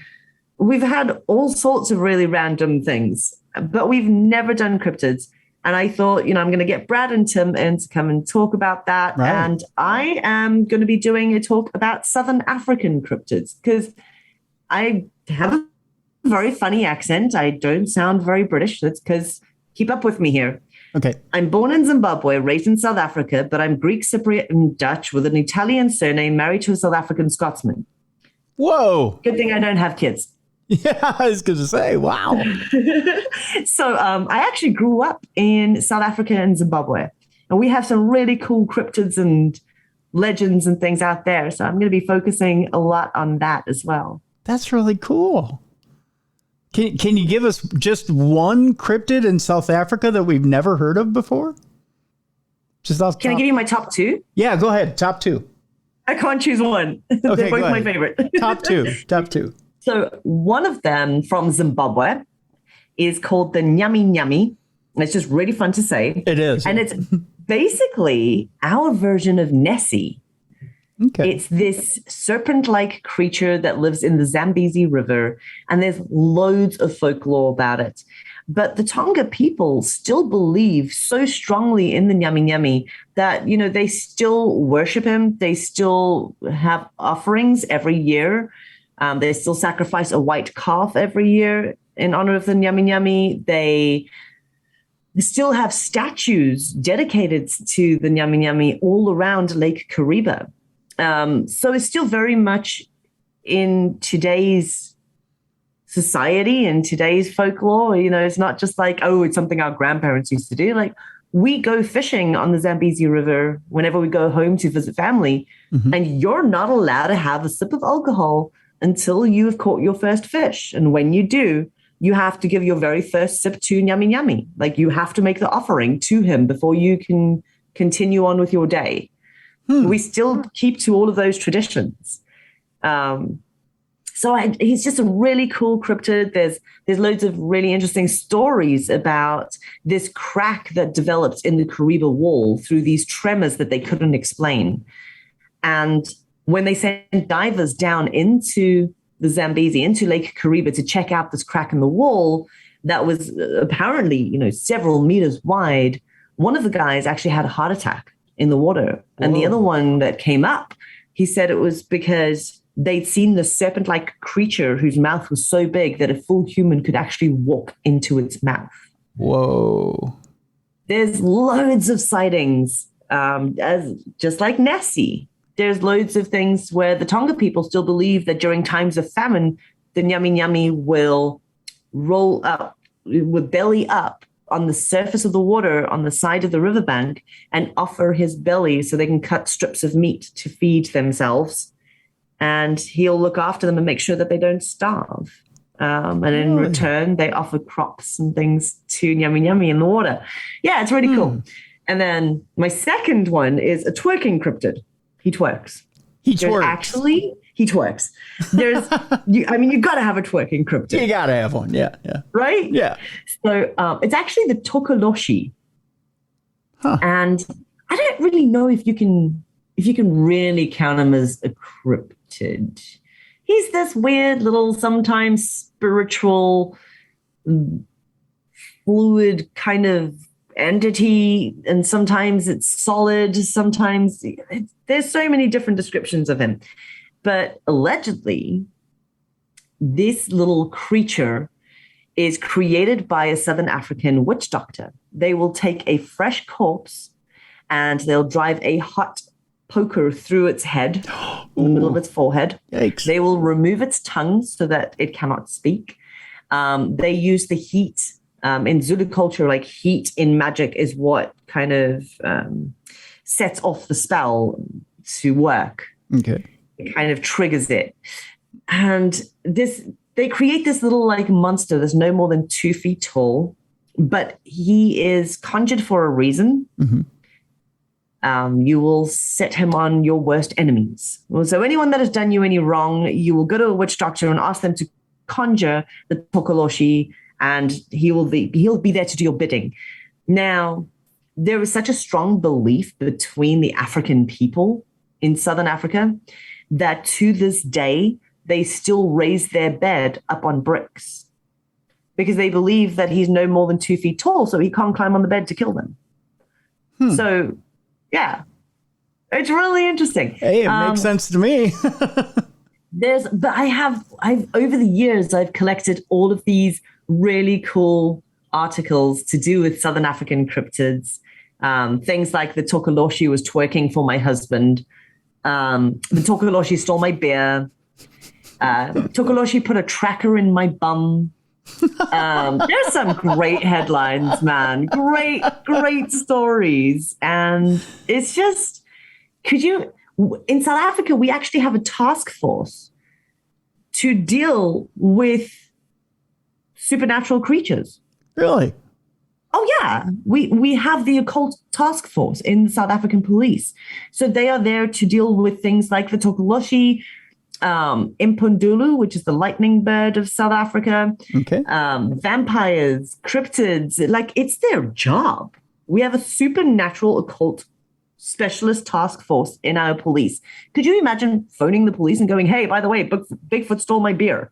We've had all sorts of really random things, but we've never done cryptids. And I thought, I'm going to get Brad and Tim in to come and talk about that. Right. And I am going to be doing a talk about Southern African cryptids because I have a very funny accent. I don't sound very British. That's because, keep up with me here. Okay. I'm born in Zimbabwe, raised in South Africa, but I'm Greek, Cypriot, and Dutch with an Italian surname, married to a South African Scotsman. Whoa. Good thing I don't have kids. Yeah, I was going to say, wow. So I actually grew up in South Africa and Zimbabwe, and we have some really cool cryptids and legends and things out there. So I'm going to be focusing a lot on that as well. That's really cool. Can you give us just one cryptid in South Africa that we've never heard of before? Just off. Can I give you my top 2? Yeah, go ahead. Top 2. I can't choose one. Okay, they're both my favorite. Top 2. So one of them from Zimbabwe is called the Nyami Nyami. It's just really fun to say. It is. And it's basically our version of Nessie. Okay. It's this serpent-like creature that lives in the Zambezi River, and there's loads of folklore about it. But the Tonga people still believe so strongly in the Nyami Nyami that, they still worship him. They still have offerings every year. They still sacrifice a white calf every year in honor of the Nyami Nyami. They still have statues dedicated to the Nyami Nyami all around Lake Kariba. So it's still very much in today's society and today's folklore. You know, it's not just like, oh, it's something our grandparents used to do. Like, we go fishing on the Zambezi River whenever we go home to visit family, and you're not allowed to have a sip of alcohol until you have caught your first fish. And when you do, you have to give your very first sip to Nyami Nyami. Like, you have to make the offering to him before you can continue on with your day. We still keep to all of those traditions. He's just a really cool cryptid. There's loads of really interesting stories about this crack that developed in the Kariba wall through these tremors that they couldn't explain. And when they sent divers down into the Zambezi, into Lake Kariba to check out this crack in the wall that was apparently, you know, several meters wide, one of the guys actually had a heart attack in the water. And the other one that came up, he said it was because they'd seen the serpent-like creature whose mouth was so big that a full human could actually walk into its mouth. Whoa. There's loads of sightings, just like Nessie. There's loads of things where the Tonga people still believe that during times of famine, the Nyami Nyami will roll up, with belly up, on the surface of the water on the side of the riverbank and offer his belly so they can cut strips of meat to feed themselves. And he'll look after them and make sure that they don't starve. And in return, they offer crops and things to Nyami Nyami in the water. Yeah, it's really cool. And then my second one is a twerking cryptid. He twerks. He twerks. There's, you've got to have a twerking cryptid. You got to have one. Yeah. Right? Yeah. So it's actually the Tokoloshi. And I don't really know if you can really count him as a cryptid. He's this weird little, sometimes spiritual, fluid kind of entity, and sometimes it's solid, sometimes there's so many different descriptions of him. But allegedly, this little creature is created by a Southern African witch doctor. They will take a fresh corpse and they'll drive a hot poker through its head, in the middle of its forehead. Yikes. They will remove its tongue so that it cannot speak. They use the heat. In Zulu culture, like, heat in magic is what kind of sets off the spell to work. Okay. It kind of triggers it. And they create this little, like, monster that's no more than 2 feet tall, but he is conjured for a reason. You will set him on your worst enemies. So anyone that has done you any wrong, you will go to a witch doctor and ask them to conjure the Tokoloshi, and he'll be there to do your bidding. Now, there is such a strong belief between the African people in Southern Africa that to this day, they still raise their bed up on bricks because they believe that he's no more than 2 feet tall, so he can't climb on the bed to kill them. So, yeah, it's really interesting. Hey, it makes sense to me. I've over the years, I've collected all of these really cool articles to do with Southern African cryptids. Things like the Tokoloshi was twerking for my husband. The Tokoloshi stole my beer. Tokoloshi put a tracker in my bum. There's some great headlines, man. Great stories. And it's just, in South Africa, we actually have a task force to deal with supernatural creatures. Really? Oh, yeah. We have the occult task force in the South African police. So they are there to deal with things like the Tokoloshi, Impundulu, which is the lightning bird of South Africa, vampires, cryptids. Like, it's their job. We have a supernatural occult specialist task force in our police. Could you imagine phoning the police and going, hey, by the way, Bigfoot stole my beer?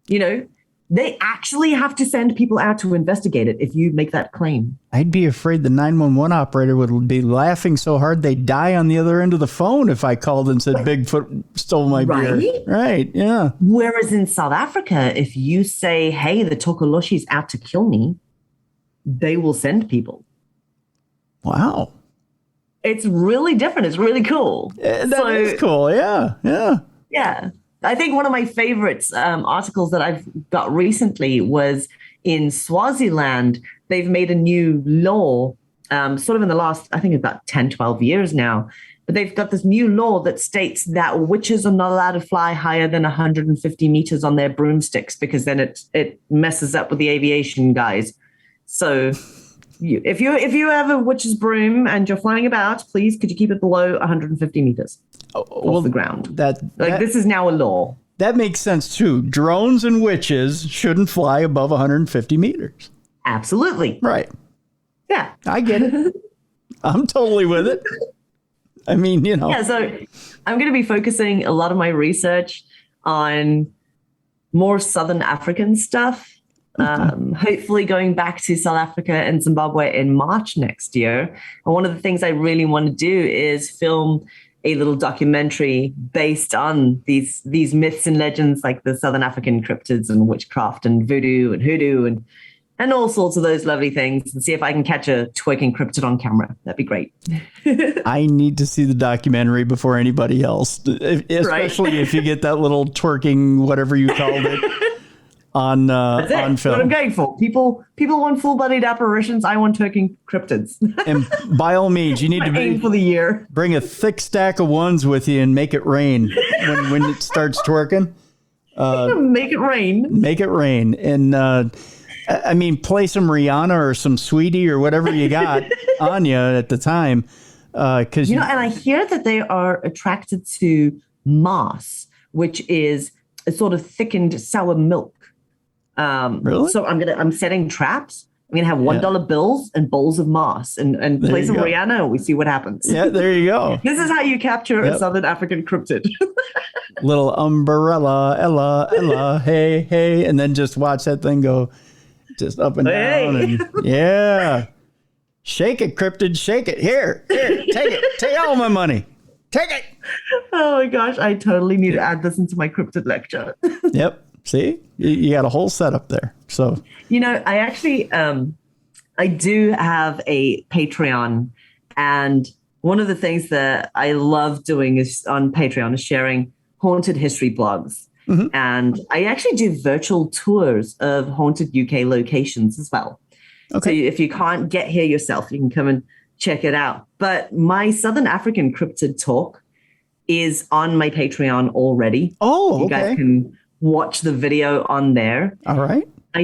You know, they actually have to send people out to investigate it if you make that claim. I'd be afraid the 911 operator would be laughing so hard they'd die on the other end of the phone if I called and said Bigfoot stole my beer. Right, yeah. Whereas in South Africa, if you say, hey, the Tokoloshi's out to kill me, they will send people. Wow. It's really different. It's really cool. That is cool, yeah. Yeah. I think one of my favorites articles that I've got recently was in Swaziland. They've made a new law, sort of in the last, I think about 10, 12 years now. But they've got this new law that states that witches are not allowed to fly higher than 150 meters on their broomsticks, because then it messes up with the aviation guys. So if you have a witch's broom and you're flying about, please could you keep it below 150 meters off the ground? This is now a law. That makes sense too. Drones and witches shouldn't fly above 150 meters. Absolutely. Right. Yeah. I get it. I'm totally with it. I mean, Yeah, so I'm going to be focusing a lot of my research on more Southern African stuff. Hopefully going back to South Africa and Zimbabwe in March next year. And one of the things I really want to do is film a little documentary based on these myths and legends, like the Southern African cryptids and witchcraft and voodoo and hoodoo and all sorts of those lovely things, and see if I can catch a twerking cryptid on camera. That'd be great. I need to see the documentary before anybody else, especially if you get that little twerking, whatever you called it, on film. That's what I'm going for. People want full-bodied apparitions. I want twerking cryptids. And by all means, you need to aim for the year. Bring a thick stack of ones with you and make it rain when it starts twerking. Make it rain. Make it rain. And I mean, play some Rihanna or some Sweetie or whatever you got on you at the time. And I hear that they are attracted to moss, which is a sort of thickened sour milk. Really? So I'm setting traps. I'm going to have $1 bills and bowls of moss and play some Rihanna, and we see what happens. Yeah, there you go. This is how you capture a Southern African cryptid. Little umbrella, Ella, hey, hey, and then just watch that thing go just up and down. And shake it, cryptid, shake it. Here, take it. Take all my money. Take it. Oh my gosh, I totally need to add this into my cryptid lecture. Yep. See, you got a whole setup there. So, I actually, I do have a Patreon, and one of the things that I love doing is on Patreon is sharing haunted history blogs. Mm-hmm. And I actually do virtual tours of haunted UK locations as well. Okay. So if you can't get here yourself, you can come and check it out. But my Southern African cryptid talk is on my Patreon already. Oh, okay. You guys can watch the video on there. All right. I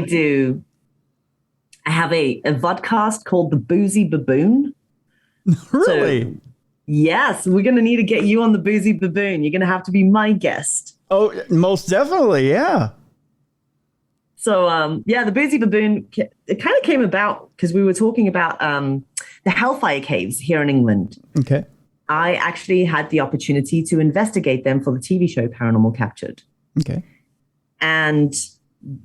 have a vodcast called The Boozy Baboon. Really? So, yes, we're going to need to get you on The Boozy Baboon. You're going to have to be my guest. Oh, most definitely, yeah. So, The Boozy Baboon, it kind of came about because we were talking about the Hellfire Caves here in England. Okay. I actually had the opportunity to investigate them for the TV show Paranormal Captured. Okay. And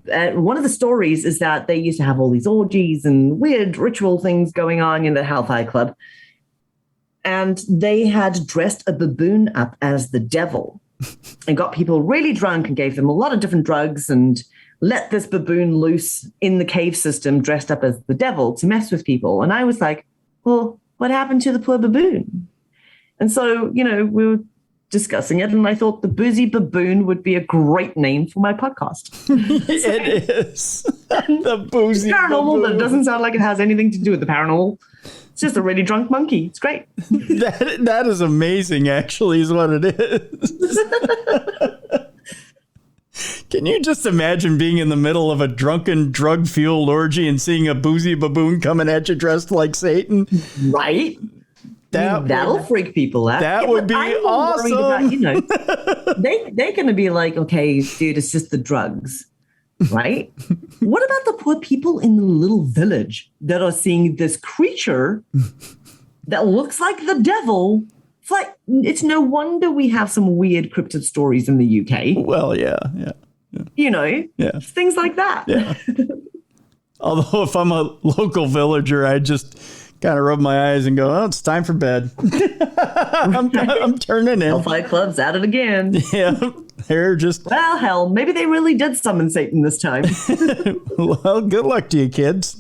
one of the stories is that they used to have all these orgies and weird ritual things going on in the Hellfire Club. And they had dressed a baboon up as the devil and got people really drunk and gave them a lot of different drugs and let this baboon loose in the cave system dressed up as the devil to mess with people. And I was like, well, what happened to the poor baboon? And so, we were discussing it, and I thought the Boozy Baboon would be a great name for my podcast. It is. The Boozy Paranormal, Baboon. but it doesn't sound like it has anything to do with the paranormal. It's just a really drunk monkey. It's great. That is amazing, actually, is what it is. Can you just imagine being in the middle of a drunken, drug-fueled orgy and seeing a Boozy Baboon coming at you dressed like Satan? Right? That'll freak people out. That would be awesome. About, they're going to be like, okay, dude, it's just the drugs, right? What about the poor people in the little village that are seeing this creature that looks like the devil? It's no wonder we have some weird cryptid stories in the UK. Well, yeah. Things like that. Yeah. Although if I'm a local villager, I just kind of rub my eyes and go, oh, it's time for bed. I'm turning in. Hellfire Club's at it again. Yeah, they're just... Well, hell, maybe they really did summon Satan this time. Well, good luck to you, kids.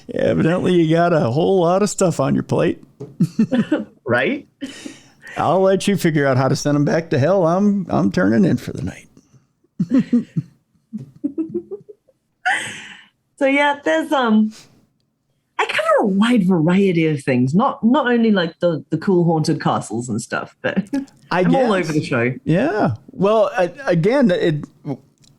Yeah, evidently you got a whole lot of stuff on your plate. Right? I'll let you figure out how to send them back to hell. I'm turning in for the night. So yeah, there's I cover a wide variety of things, not only like the cool haunted castles and stuff, but I'm all over the show. Yeah. Well, again,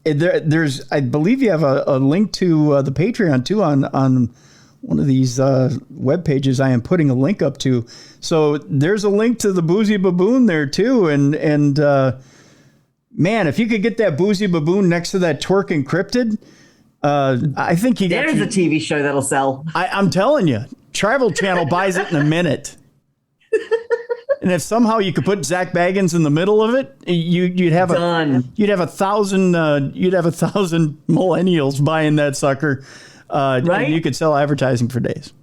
there's I believe you have a link to the Patreon too on one of these web pages. I am putting a link up to. So there's a link to the Boozy Baboon there too, and man, if you could get that Boozy Baboon next to that twerking cryptid. I think there's a TV show that'll sell. I'm telling you, Travel Channel buys it in a minute. And if somehow you could put Zach Baggins in the middle of it, you'd have Done. You'd have 1,000 millennials buying that sucker. Right? And you could sell advertising for days.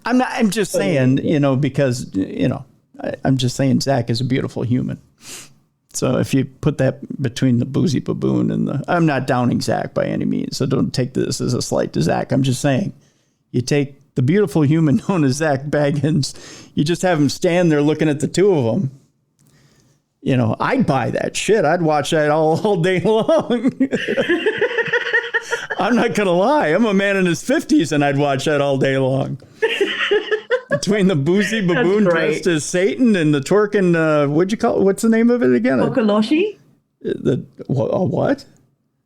I'm just saying, because I'm just saying Zach is a beautiful human. So if you put that between the Boozy Baboon and I'm not downing Zach by any means, so don't take this as a slight to Zach. I'm just saying, you take the beautiful human known as Zach Baggins, you just have him stand there looking at the two of them. I'd buy that shit. I'd watch that all day long. I'm not going to lie. I'm a man in his 50s and I'd watch that all day long. Between the Boozy Baboon dressed as Satan and the twerking, what'd you call it? What's the name of it again? Tokoloshi? What?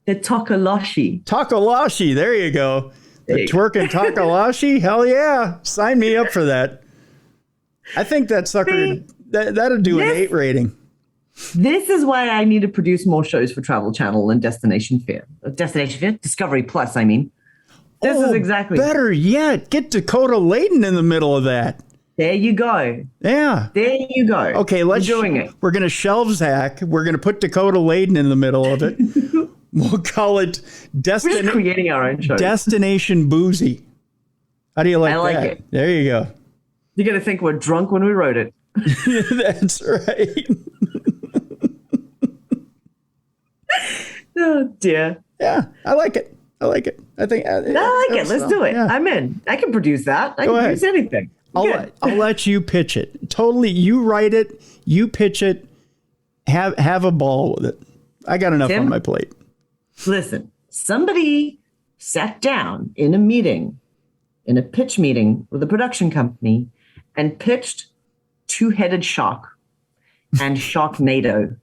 The Tokoloshi. Tokoloshi. There you go. The twerking Tokoloshi? Hell yeah. Sign me up for that. I think that sucker, that'll do an 8 rating. This is why I need to produce more shows for Travel Channel and Destination Fear. Discovery Plus, I mean. This is exactly. Better yet, get Dakota Layden in the middle of that. There you go. Yeah. There you go. Okay, We're doing it. We're going to shelve Zach. We're going to put Dakota Layden in the middle of it. We'll call it We're just creating our own show. Destination Boozy. How do you like that? I like it. There you go. You're going to think we're drunk when we wrote it. That's right. Oh, dear. Yeah, I like it. I think I like it. Let's do it. Yeah. I'm in. I can produce that. I can produce anything. I'll let you pitch it. Totally. You write it. You pitch it. Have a ball with it. I got enough on my plate. Listen, somebody sat down in a pitch meeting with a production company and pitched Two-Headed Shark and Sharknado.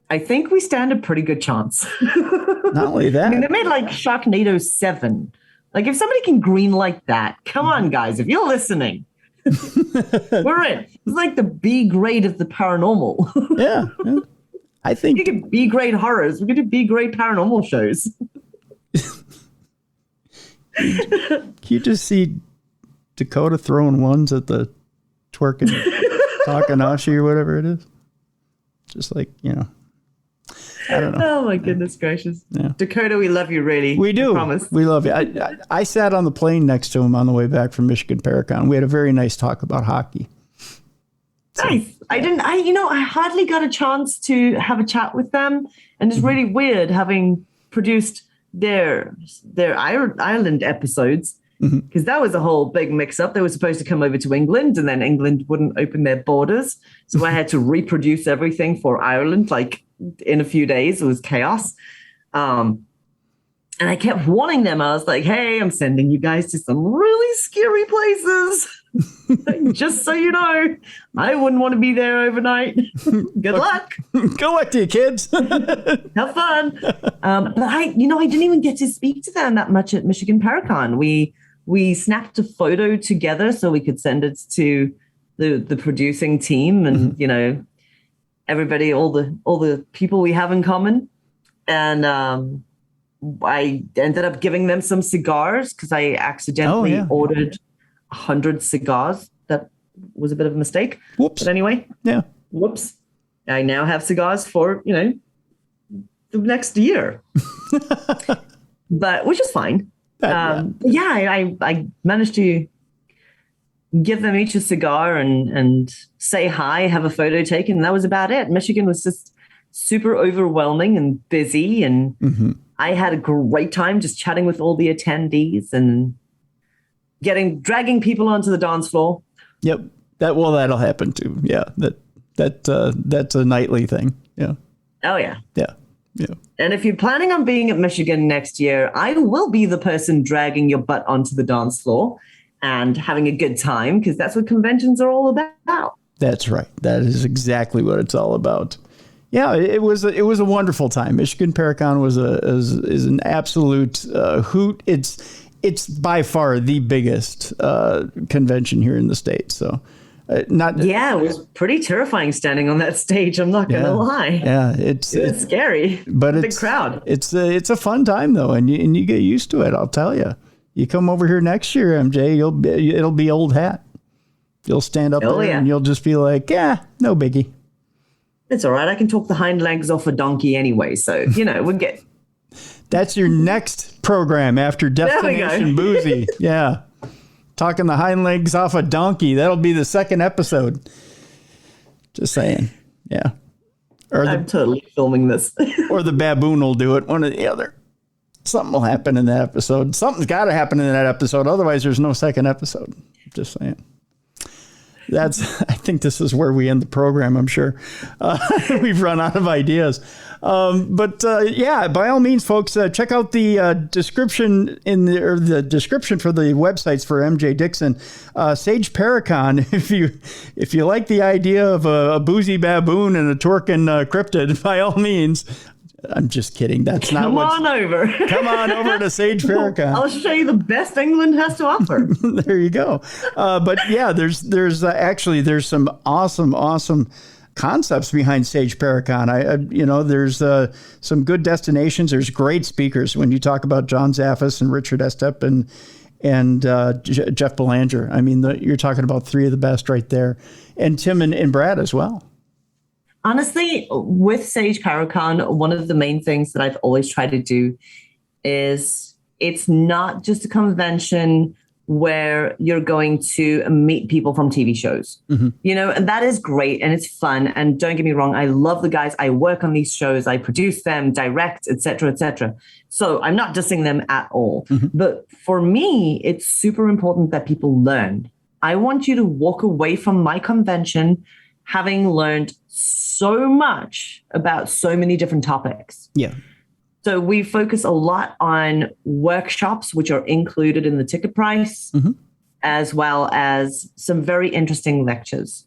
I think we stand a pretty good chance. Not only that. I mean, they made like Sharknado 7. Like, if somebody can greenlight that, come on, guys, if you're listening, we're in. It's like the B grade of the paranormal. Yeah. I think you get B grade horrors. We could do B grade paranormal shows. Can you just see Dakota throwing ones at the twerking Takanashi or whatever it is? Just like, I don't know. Oh my goodness gracious. Yeah. Dakota, we love you, really. We do. I promise. We love you. I sat on the plane next to him on the way back from Michigan Paracon. We had a very nice talk about hockey. So, nice. I hardly got a chance to have a chat with them. And it's really weird having produced their Ireland episodes, because that was a whole big mix up. They were supposed to come over to England and then England wouldn't open their borders. So I had to reproduce everything for Ireland, like in a few days. It was chaos. And I kept warning them. I was like, hey, I'm sending you guys to some really scary places. Just so you know, I wouldn't want to be there overnight. Good luck. Good luck to you, kids. Have fun. But I didn't even get to speak to them that much at Michigan Paracon. We snapped a photo together so we could send it to the producing team and, everybody, all the people we have in common. And I ended up giving them some cigars because I accidentally ordered 100 cigars. That was a bit of a mistake. Whoops. But anyway. Yeah. Whoops. I now have cigars for, the next year. But which is fine. I managed to give them each a cigar and say hi, have a photo taken. And that was about it. Michigan was just super overwhelming and busy. And I had a great time just chatting with all the attendees and dragging people onto the dance floor. Yep. That'll happen too. Yeah. That's a nightly thing. Yeah. Oh, yeah. Yeah. Yeah. And if you're planning on being at Michigan next year, I will be the person dragging your butt onto the dance floor and having a good time, because that's what conventions are all about. That's right. That is exactly what it's all about. Yeah, it was a wonderful time. Michigan Paracon is an absolute hoot. It's by far the biggest convention here in the state. So. It was pretty terrifying standing on that stage. I'm not gonna lie. Yeah, it's scary, but it's a big crowd. It's a fun time though, and you get used to it. I'll tell you. You come over here next year, MJ. It'll be old hat. You'll stand up there and you'll just be like, yeah, no biggie. It's all right. I can talk the hind legs off a donkey anyway, so we'll get. That's your next program after Destination Boozy. Yeah. Talking the hind legs off a donkey. That'll be the second episode. Just saying. Yeah. I'm totally filming this. Or the baboon will do it. One or the other. Something will happen in that episode. Something's got to happen in that episode. Otherwise, there's no second episode. Just saying. I think this is where we end the program, I'm sure. We've run out of ideas. But by all means, folks, check out the description the description for the websites for MJ Dickson. Sage Paracon, if you like the idea of a boozy baboon and a Torkin cryptid, by all means. I'm just kidding. That's not Come on over to Sage Paracon. I'll show you the best England has to offer. There you go. But yeah, there's actually some awesome concepts behind Sage Paracon. There's some good destinations. There's great speakers when you talk about John Zaffis and Richard Estep and Jeff Belanger. I mean, you're talking about three of the best right there, and Tim and Brad as well. Honestly, with Sage Paracon, one of the main things that I've always tried to do is it's not just a convention where you're going to meet people from TV shows, and that is great and it's fun. And don't get me wrong, I love the guys. I work on these shows, I produce them, direct, etc., etc. So I'm not dissing them at all. But for me, it's super important that people learn. I want you to walk away from my convention having learned so much about so many different topics. Yeah. So we focus a lot on workshops, which are included in the ticket price, as well as some very interesting lectures.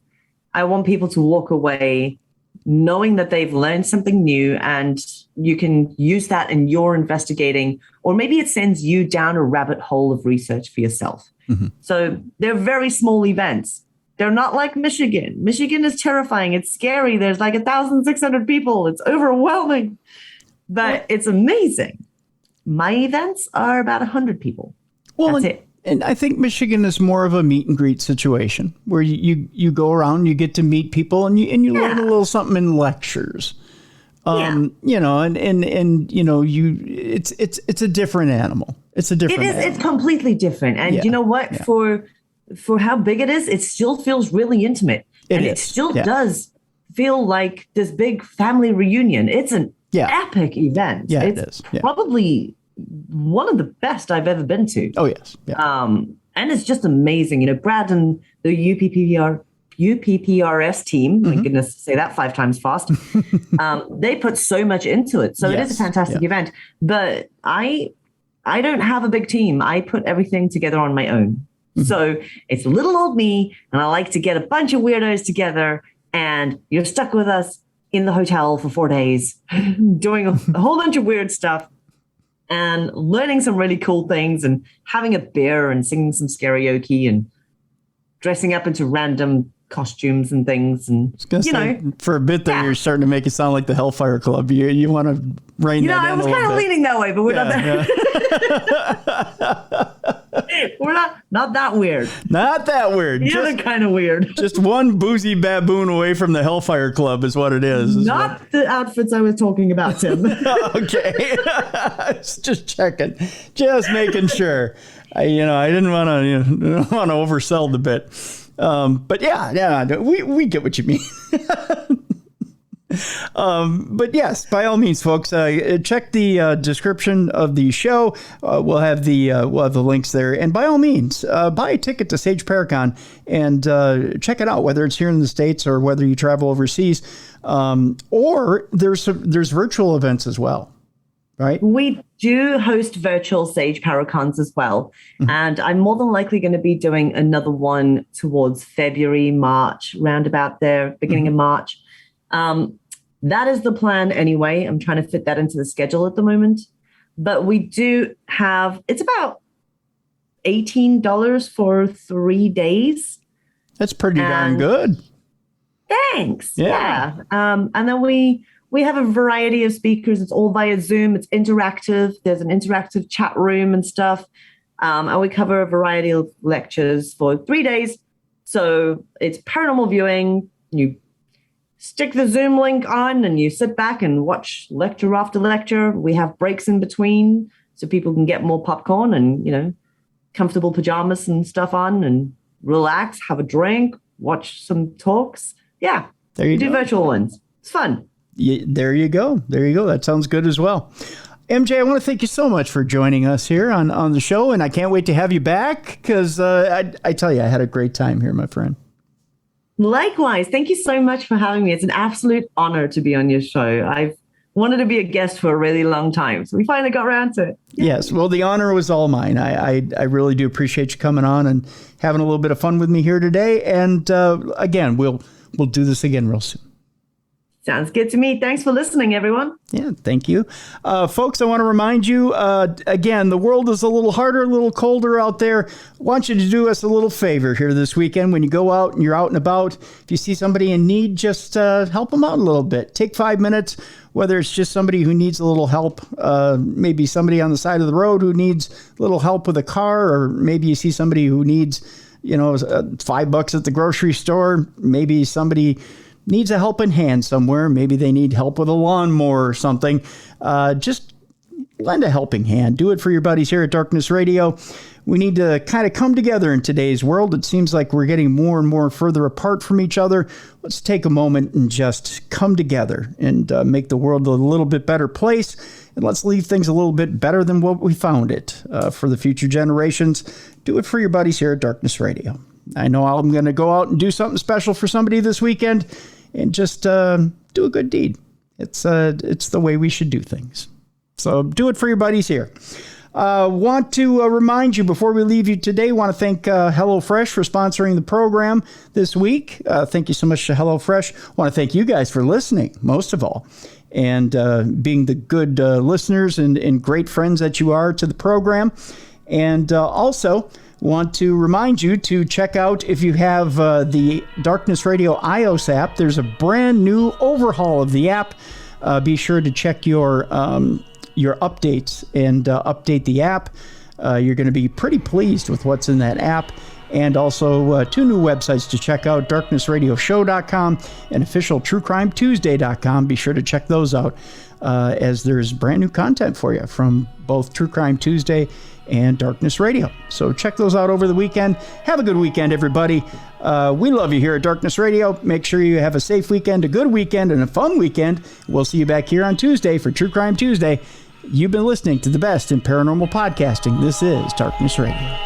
I want people to walk away knowing that they've learned something new, and you can use that in your investigating, or maybe it sends you down a rabbit hole of research for yourself. So they're very small events. They're not like Michigan. Michigan is terrifying. It's scary. There's like 1,600 people. It's overwhelming, but it's amazing. My events are about 100 people. Well, that's it. And I think Michigan is more of a meet and greet situation where you go around, you get to meet people, and you learn a little something in lectures. It's a different animal. It's a different animal. It's completely different. And you know what? Yeah. For how big it is, it still feels really intimate. It still does feel like this big family reunion. It's an epic event. Yeah, it's probably one of the best I've ever been to. Oh, yes. Yeah. And it's just amazing. Brad and the UPPRS team, my goodness, say that 5 times fast. They put so much into it. So it is a fantastic event. But I don't have a big team. I put everything together on my own. So it's little old me, and I like to get a bunch of weirdos together, and you're stuck with us in the hotel for 4 days, doing a whole bunch of weird stuff and learning some really cool things and having a beer and singing some karaoke and dressing up into random costumes and things. And for a bit there, you're starting to make it sound like the Hellfire Club. You want to rein that in a little bit. I was kind of leaning that way, but we're not that. We're not that weird. Not that weird. The other kind of weird. Just one boozy baboon away from the Hellfire Club is what it is. Not the outfits I was talking about, Tim. Okay. Just checking. Just making sure. I didn't want to oversell the bit. But we get what you mean. But yes, by all means, folks, check the description of the show. We'll have the links there, and by all means, buy a ticket to Sage Paracon and check it out, whether it's here in the States or whether you travel overseas. Or there's virtual events as well, right? We do host virtual Sage Paracons as well. Mm-hmm. And I'm more than likely going to be doing another one towards February, March, roundabout there, beginning of March. That is the plan anyway. I'm trying to fit that into the schedule at the moment. But we do have, it's about $18 for 3 days. That's pretty darn good. Thanks. Yeah. And then we have a variety of speakers. It's all via Zoom. It's interactive. There's an interactive chat room and stuff. And we cover a variety of lectures for 3 days. So it's paranormal viewing. You stick the Zoom link on and you sit back and watch lecture after lecture. We have breaks in between so people can get more popcorn and, comfortable pajamas and stuff on and relax, have a drink, watch some talks. Yeah. There you go. Do virtual ones. It's fun. Yeah, there you go. That sounds good as well. MJ, I want to thank you so much for joining us here on the show, and I can't wait to have you back because I tell you, I had a great time here, my friend. Likewise. Thank you so much for having me. It's an absolute honor to be on your show. I've wanted to be a guest for a really long time, so we finally got around to it. Yes. Well, the honor was all mine. I really do appreciate you coming on and having a little bit of fun with me here today. And again, we'll do this again real soon. Sounds good to me. Thanks for listening, everyone. Yeah, thank you. Folks, I want to remind you, again, the world is a little harder, a little colder out there. I want you to do us a little favor here this weekend. When you go out and you're out and about, if you see somebody in need, just help them out a little bit. Take 5 minutes, whether it's just somebody who needs a little help, maybe somebody on the side of the road who needs a little help with a car, or maybe you see somebody who needs, $5 at the grocery store, maybe somebody needs a helping hand somewhere. Maybe they need help with a lawnmower or something. Just lend a helping hand. Do it for your buddies here at Darkness Radio. We need to kind of come together in today's world. It seems like we're getting more and more further apart from each other. Let's take a moment and just come together and make the world a little bit better place. And let's leave things a little bit better than what we found it for the future generations. Do it for your buddies here at Darkness Radio. I know I'm going to go out and do something special for somebody this weekend and just do a good deed. It's the way we should do things. So do it for your buddies here. Want to remind you before we leave you today, want to thank HelloFresh for sponsoring the program this week. Thank you so much to HelloFresh. Want to thank you guys for listening, most of all, and being the good listeners and great friends that you are to the program. And also want to remind you to check out, if you have the Darkness Radio iOS app, there's a brand new overhaul of the app. Be sure to check your updates and update the app. You're going to be pretty pleased with what's in that app. And also 2 new websites to check out, darknessradioshow.com and officialtruecrimetuesday.com. Be sure to check those out as there's brand new content for you from both True Crime Tuesday and Darkness Radio. So check those out over the weekend. Have a good weekend, everybody. We love you here at Darkness Radio. Make sure you have a safe weekend, a good weekend, and a fun weekend. We'll see you back here on Tuesday for True Crime Tuesday. You've been listening to the best in paranormal podcasting. This is Darkness Radio.